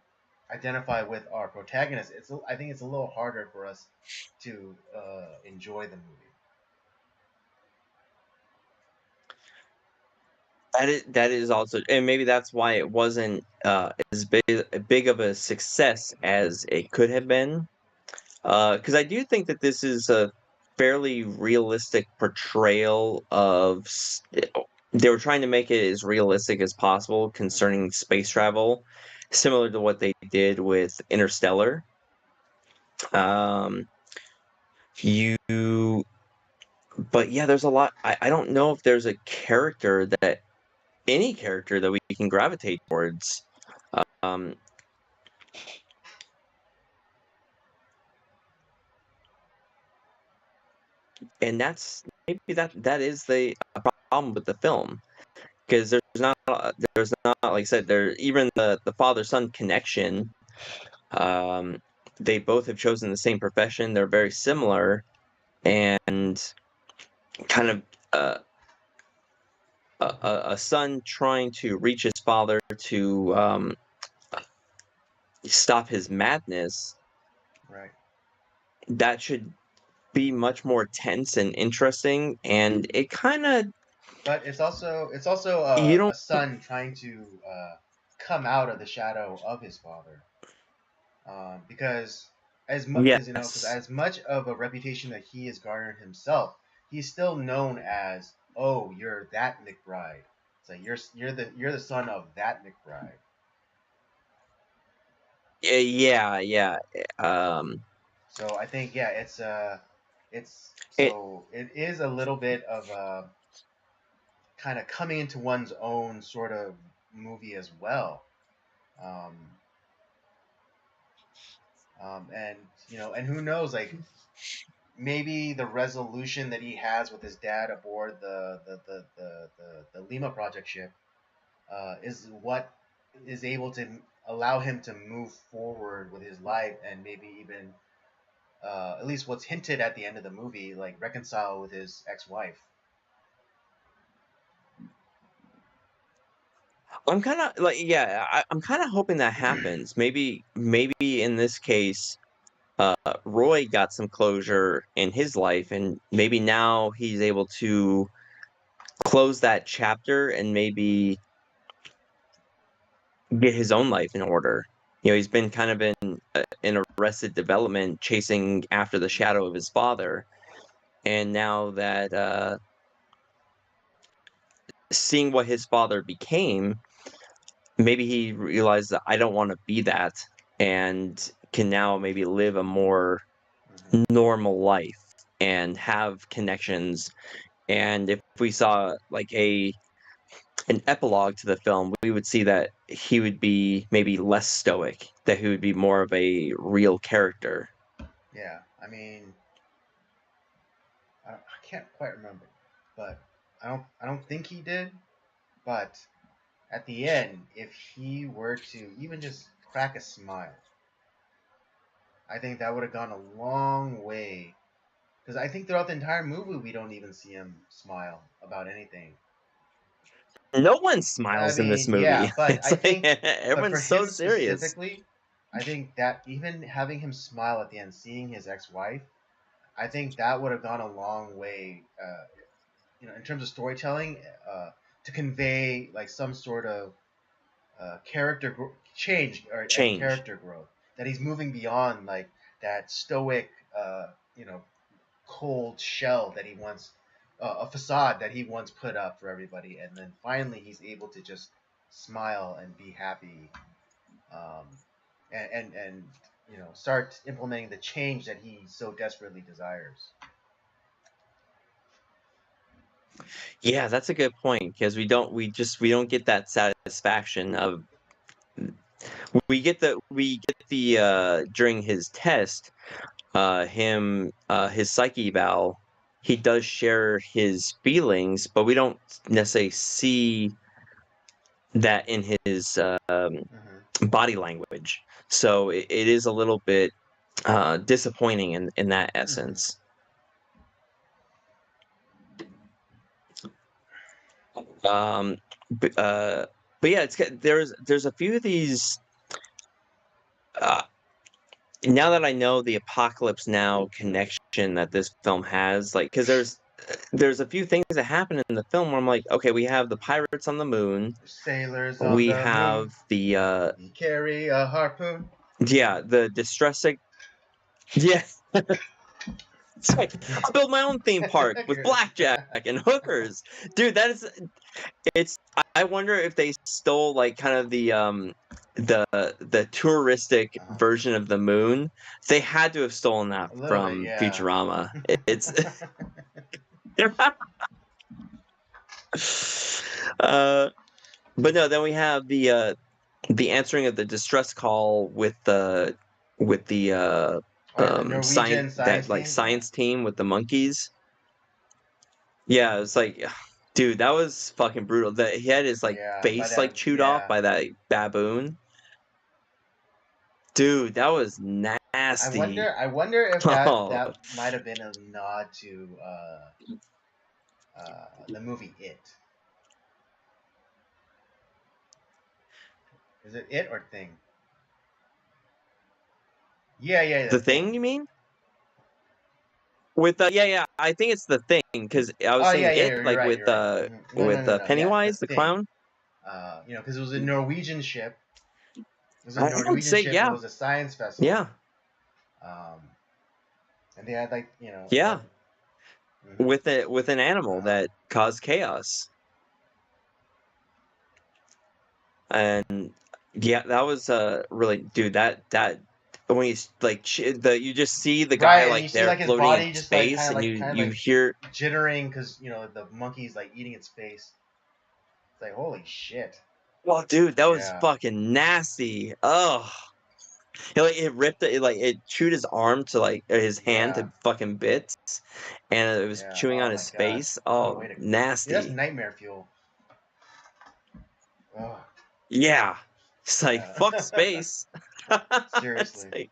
identify with our protagonist, I think it's a little harder for us to enjoy the movie. That is also, and maybe that's why it wasn't as big of a success as it could have been. Because I do think that this is a fairly realistic portrayal of. They were trying to make it as realistic as possible Hmm. concerning space travel, similar to what they did with Interstellar. Um, you, but yeah, there's a lot. I don't know if there's a character that any character that we can gravitate towards. Um, and that's maybe that is the problem with the film, because there's not, like I said, there, even the father son connection. Um, they both have chosen the same profession. They're very similar, and kind of uh, a son trying to reach his father to stop his madness. Right. That should be much more tense and interesting, and it kind of, But it's also you a don't. son trying to come out of the shadow of his father, because because Yes. as much of a reputation that he has garnered himself, he's still known as, oh, you're that McBride. It's like you're the son of that McBride. Yeah, yeah. Um, So I think, yeah, it it is a little bit of a kind of coming into one's own sort of movie as well. Um, and and who knows, like, maybe the resolution that he has with his dad aboard the Lima Project ship is what is able to allow him to move forward with his life, and maybe even at least what's hinted at the end of the movie, like reconcile with his ex-wife. I'm kind of like, yeah, I'm kind of hoping that happens. Maybe in this case, Roy got some closure in his life, and maybe now he's able to close that chapter and maybe get his own life in order. He's been kind of in arrested development, chasing after the Hmm. shadow of his father, and now that seeing what his father became, maybe he realized that I don't want to be that, and can now maybe live a more Hmm. normal life and have connections. And if we saw like a an epilogue to the film, we would see that he would be maybe less stoic, that he would be more of a real character. Yeah, I mean, I can't quite remember, but I don't think he did. But at the end, if he were to even just crack a smile, I think that would have gone a long way. Because I think throughout the entire movie, we don't even see him smile about anything. No one I smiles in this mean, movie. yeah, but It's I like think, but for everyone's so him serious. specifically, I think that even having him smile at the end, seeing his ex-wife, I think that would have gone a long way, in terms of storytelling, to convey like some sort of change or and Change. character growth. That he's moving beyond like that stoic, you know, cold shell that he once, a facade that he once put up for everybody, and then finally he's able to just smile and be happy, um, and start implementing the change that he so desperately desires. Yeah, that's a good point because we don't get that satisfaction of we get the during his test, his psyche eval, he does share his feelings, but we don't necessarily see that in his Hmm. body language. So it is a little bit disappointing in that Hmm. essence. Um, but, uh, but yeah, there's a few of these. Uh, Now that I know the Apocalypse Now connection that this film has, like, because there's a few things that happen in the film where I'm like, okay, we have the pirates on the moon, Sailors on we the have moon, the we carry a harpoon. yeah, the distressing, yeah. It's like, I'll build my own theme park with blackjack and hookers, dude. I wonder if they stole like kind of the touristic Uh-huh. version of the moon. They had to have stolen that A little bit, from yeah. Futurama. It's uh, but no, then we have the answering of the distress call with the Oh yeah, the science Norwegian that science like team. Yeah. science team with the monkeys. Yeah, it's like, dude, that was fucking brutal. That he had his like Yeah. By face like that. chewed off Yeah. by that baboon. Dude, that was I nasty. wonder. I wonder if that Oh, that might have been a nod to the movie It. Is it It or Thing? Yeah, yeah, the the thing Thing. you mean? With yeah, yeah, I think it's the thing because I was Oh yeah, saying yeah. it You're like right. You're right. No, no, with no, no. Yeah, the Pennywise the Thing. clown. Because it was a Norwegian ship. It was a I would Norwegian say ship. It yeah, was a science vessel. yeah, Um, and they had like yeah, mhm. with an animal Uh-huh. that caused chaos. And yeah, that was really, dude, that when he's like you just see the guy Right, and you like see there like his floating in body just like space and you kind of you like hear, jittering because the monkey's like eating its face. It's like holy shit. well, dude, that was Yeah, fucking nasty. Oh, it ripped it chewed his arm to like his hand yeah, to fucking bits, and it was yeah. chewing Oh on my his god, face. what a Oh, way to. Dude, that's nasty. nightmare fuel. Oh, Yeah, it's like fuck yeah. space. It's Seriously,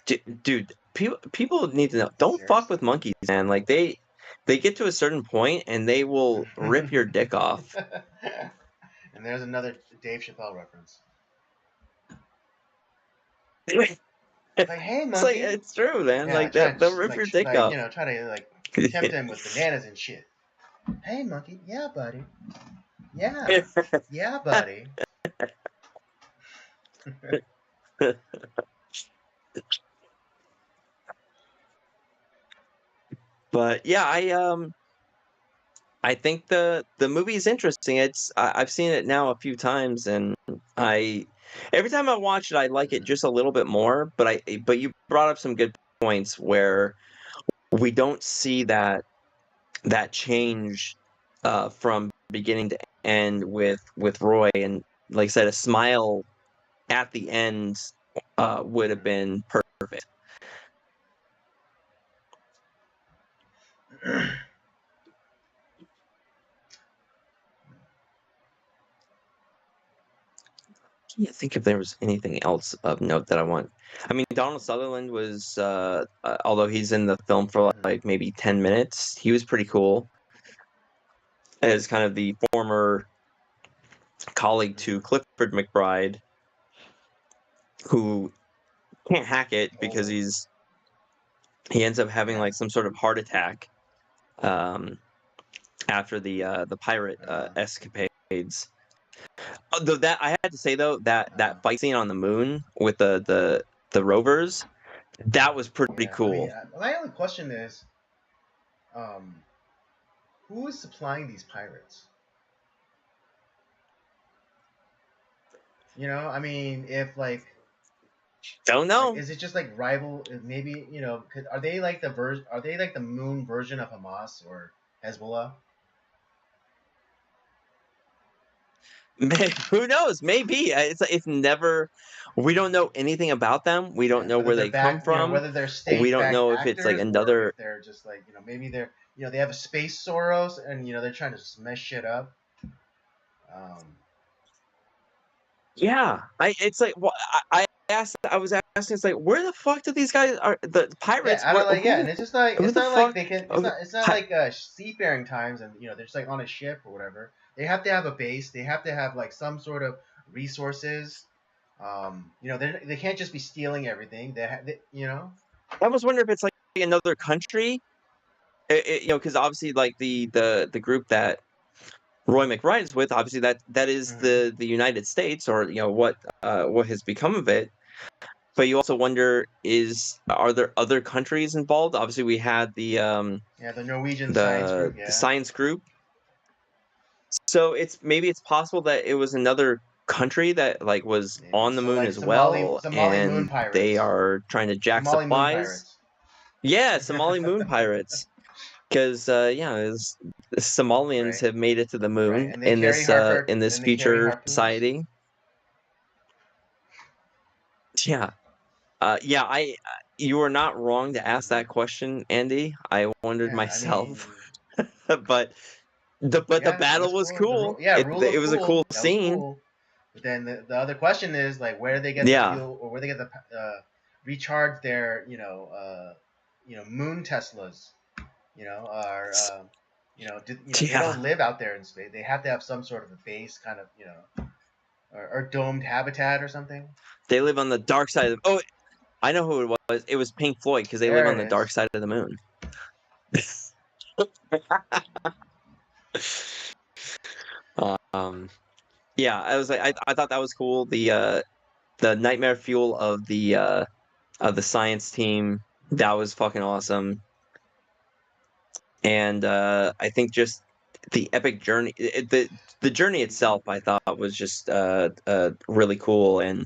like, dude, people need to know. Don't fuck with seriously. monkeys, man. Like they get to a certain point and they will rip your dick off. And there's another Dave Chappelle reference. It's It's like, hey, like monkey. it's true, man. Yeah, Like try they'll to rip your dick off. try to like tempt him with bananas and shit. Hey, monkey. Yeah, buddy. Yeah. Yeah, buddy. But yeah, I think the movie is interesting. I've seen it now a few times, and I every time I watch it, I like it Mhm. just a little bit more. But you brought up some good points where we don't see that change from beginning to end with Roy, and like I said, a smile at the end would have been perfect. Mhm. Can't think if there was anything else of note that I want. I mean, Donald Sutherland was, although he's in the film for Mhm. like maybe 10 minutes, he was pretty cool. as kind of the former colleague to Clifford McBride, who can't hack it because he ends up having like some sort of heart attack after the pirate escapades. Though that I had to say though that fight scene on the moon with the rovers, that was pretty Yeah, I mean, cool. my only question is, um, who is supplying these pirates? You know, I mean, if Don't like, know. is it just like rival? Maybe are they like the Are they like the moon version of Hamas or Hezbollah? Who knows? Maybe it's never. We don't know anything about them. We don't Yeah, know whether where they're they come back, from. whether they're We don't state-backed know if it's like actors or another. if they're just like, maybe they're, they have a space Soros and they're trying to mess shit up. Um, Yeah, it's like I was asking, it's like where the fuck do these guys are the yeah, pirates? I don't like, yeah, Who and it's just like who it's the not like fuck? they can, Okay, it's not like seafaring times and they're just like on a ship or whatever. They have to have a base. They have to have like some sort of resources. They can't just be stealing everything. I was wondering if it's like another country. Because obviously, like the group that Roy McBride is with, obviously that is Mhm. the United States, or what has become of it. But you also wonder, are there other countries involved? Obviously, we had Yeah, the Norwegian science the group. Yeah, science group. So it's possible that it was another country that like was maybe. on the So moon like as Somali well, Somali moon and they pirates. are trying to jack Somali moon supplies. pirates. Yeah, Somali moon pirates. Because the Somalians Right. have made it to the Right. moon And they carry in this and they carry future harpoons. society. Yeah, yeah. You were not wrong to ask that question, Andy. I wondered Yeah, I myself, mean, but the yeah, it was battle was cool. cool. Rule It of was a cool cool. That was scene. cool. But then the other question is like, where do they get the Yeah, fuel, or where they get the recharge their moon Teslas? Or they yeah. don't live out there in space. They have to have some sort of a base, kind of or domed habitat or something. They live on the dark side of. Oh, I know who it was. It was Pink Floyd because they live There on it the dark is. side of the moon. um, yeah, I was like, I thought that was cool. The nightmare fuel of the science team, that was fucking awesome. And I think just the epic journey, the journey itself, I thought was just really cool. And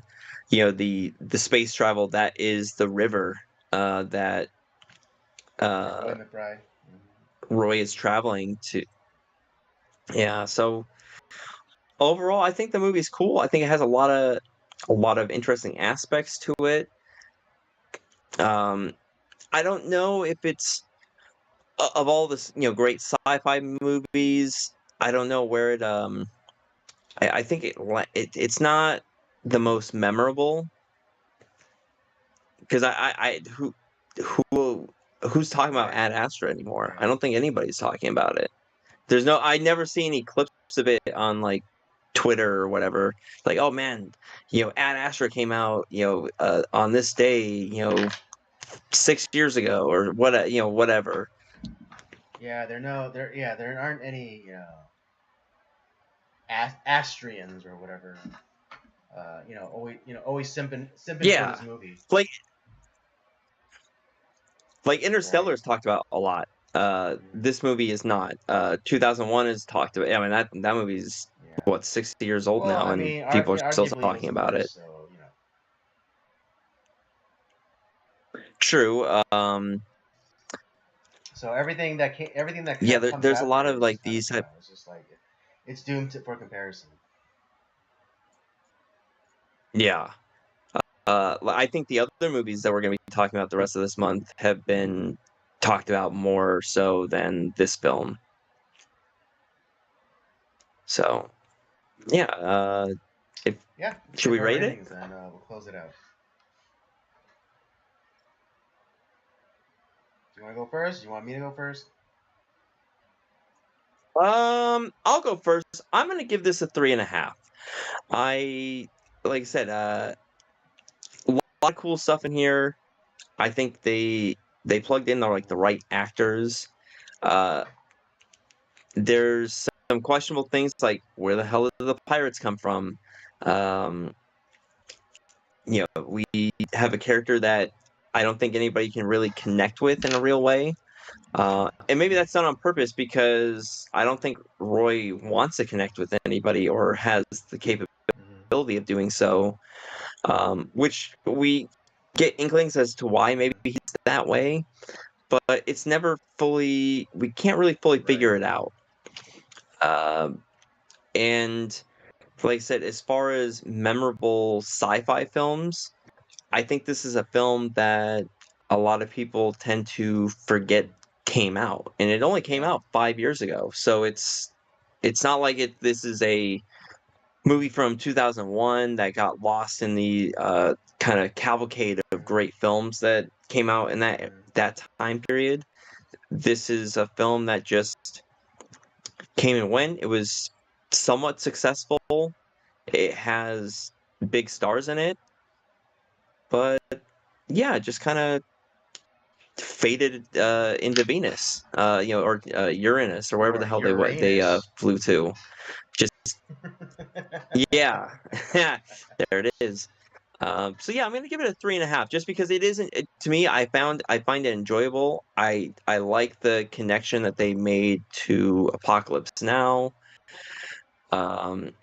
the space travel that is the river that Yeah, Roy uh, McBride. Roy is traveling to. Yeah, so overall, I think the movie's cool. I think it has a lot of interesting aspects to it. Um, I don't know if it's of all this, great sci-fi movies. I don't know where I think it's not the most memorable because who who's talking about Right. Ad Astra anymore? I Right. don't think anybody's talking about it. I never see any clips of it on like Twitter or whatever. Like, oh man, Ad Astra came out, on this day, 6 years ago or whatever. Yeah, there aren't any Astrians or whatever. Always simping for Yeah, this movie. like Right. Interstellar is talked about a lot. Mm, This movie is not. 2001 is talked about. I mean that movie's yeah. what 60 years old Well, now, I and mean, people are still arguably it was talking the about it. first, so True. So everything that Yeah, comes there's a lot after of is like just kind of these type. it's just like it's doomed for comparison. Yeah. I think the other movies that we're going to be talking about the rest of this month have been talked about more so than this film. So yeah. If Yeah, let's Should give we our rate it? ratings and we'll close it out. Do you want to go first? Do you want me to go first? I'll go first. I'm gonna give this a 3.5. I like I said, a lot of cool stuff in here. I think they plugged in the right actors. Uh, there's some questionable things like where the hell did the pirates come from? Um, we have a character that I don't think anybody can really connect with in a real way. And maybe that's not on purpose because I don't think Roy wants to connect with anybody or has the Hmm. capability of doing so. Which we get inklings as to why maybe he's that way, but it's never fully. We can't really fully Right. figure it out. Um, and like I said, as far as memorable sci-fi films, I think this is a film that a lot of people tend to forget came out, and it only came Yeah. out 5 years ago. So it's not like it. This is a movie from 2001 that got lost in the kind of cavalcade of great films that came out in Hmm. that time period. This is a film that just came and went. It was somewhat successful. It has big stars in it, but yeah, just kind of faded into Venus, or Uranus, or wherever Or the hell they Uranus. flew to. Just yeah, there it is. So yeah, I'm gonna give it a 3.5, just because it isn't. To me, I find it enjoyable. I like the connection that they made to Apocalypse Now. Um,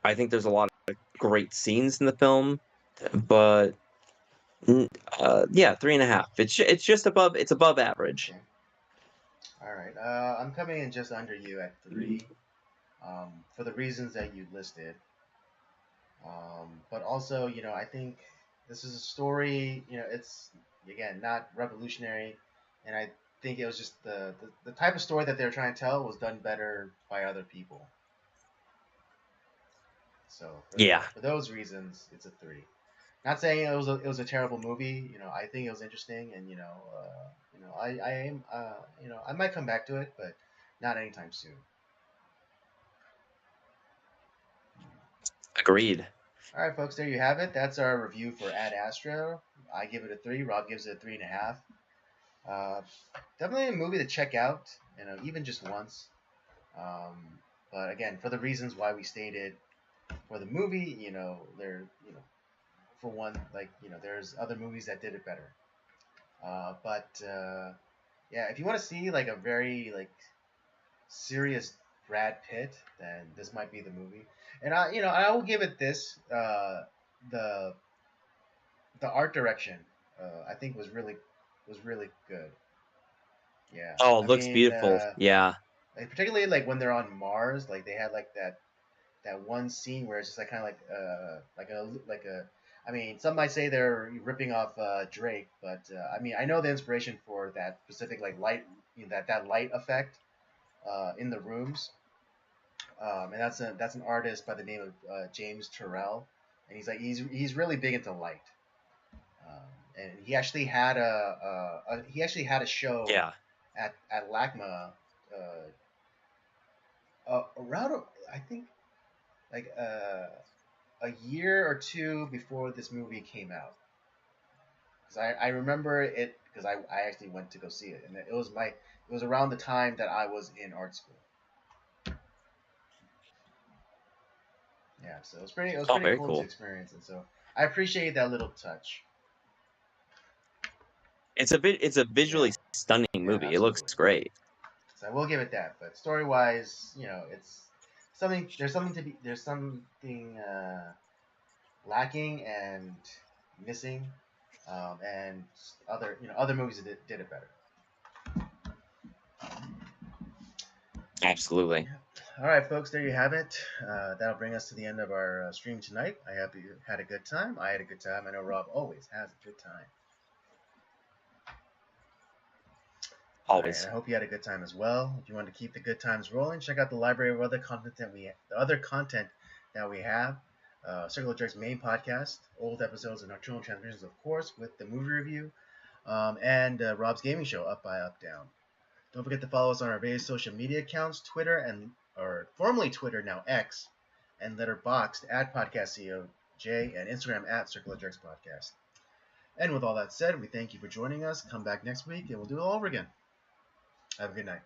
I think there's a lot of great scenes in the film, but yeah, 3.5. It's just above. It's above average. Okay. All right. I'm coming in just under you at 3. For the reasons that you listed. But also, I think this is a story. It's again not revolutionary, and I think it was just the type of story that they're trying to tell was done better by other people. So Yeah. for those reasons, it's a 3. Not saying it was a terrible movie. I think it was interesting, and I am I might come back to it, but not anytime soon. Agreed. All right, folks, there you have it. That's our review for Ad Astra. I give it a 3. Rob gives it a 3.5. Uh, Definitely a movie to check out, even just once. Um, but again, for the reasons why we stated for the movie, for one, like there's other movies that did it better. But yeah, if you want to see like a very like serious Brad Pitt, then this might be the movie. And I will give it this. The the art direction, I think was really good. Yeah, Oh, it I looks mean, beautiful. Yeah. like particularly like when they're on Mars, like they had like that one scene where it's just like kind of like a. I mean, some might say they're ripping off Drake, but I mean, I know the inspiration for that specific like light, that light effect in the rooms, and that's an artist by the name of James Turrell, and he's really big into light. And he actually had a show Yeah. at LACMA around I think like a year or two before this movie came out. Because I remember it because I actually went to go see it, and it was around the time that I was in art school. Yeah, so it was Oh, pretty very cool to cool. experience, and so I appreciate that little touch. It's a Yeah, visually stunning yeah, movie. It looks absolutely. great. So I will give it that. But story wise, it's something. There's something lacking and missing, and other movies did it better. Absolutely. Yeah. All right, folks, there you have it. That'll bring us to the end of our stream tonight. I hope you had a good time. I had a good time. I know Rob always has a good time. All right, and Always. I hope you had a good time as well. If you want to keep the good times rolling, check out the library of other content that we have. Circle of Jerks main podcast, old episodes of Nocturnal Transmissions, of course, with the movie review, and Rob's gaming show, Up by Up Down. Don't forget to follow us on our various social media accounts, Twitter or formerly Twitter, now X, and Letterboxd at PodcastCEOJ, and Instagram at Circle of Jerks Podcast. And with all that said, we thank you for joining us. Come back next week and we'll do it all over again. Have a good night.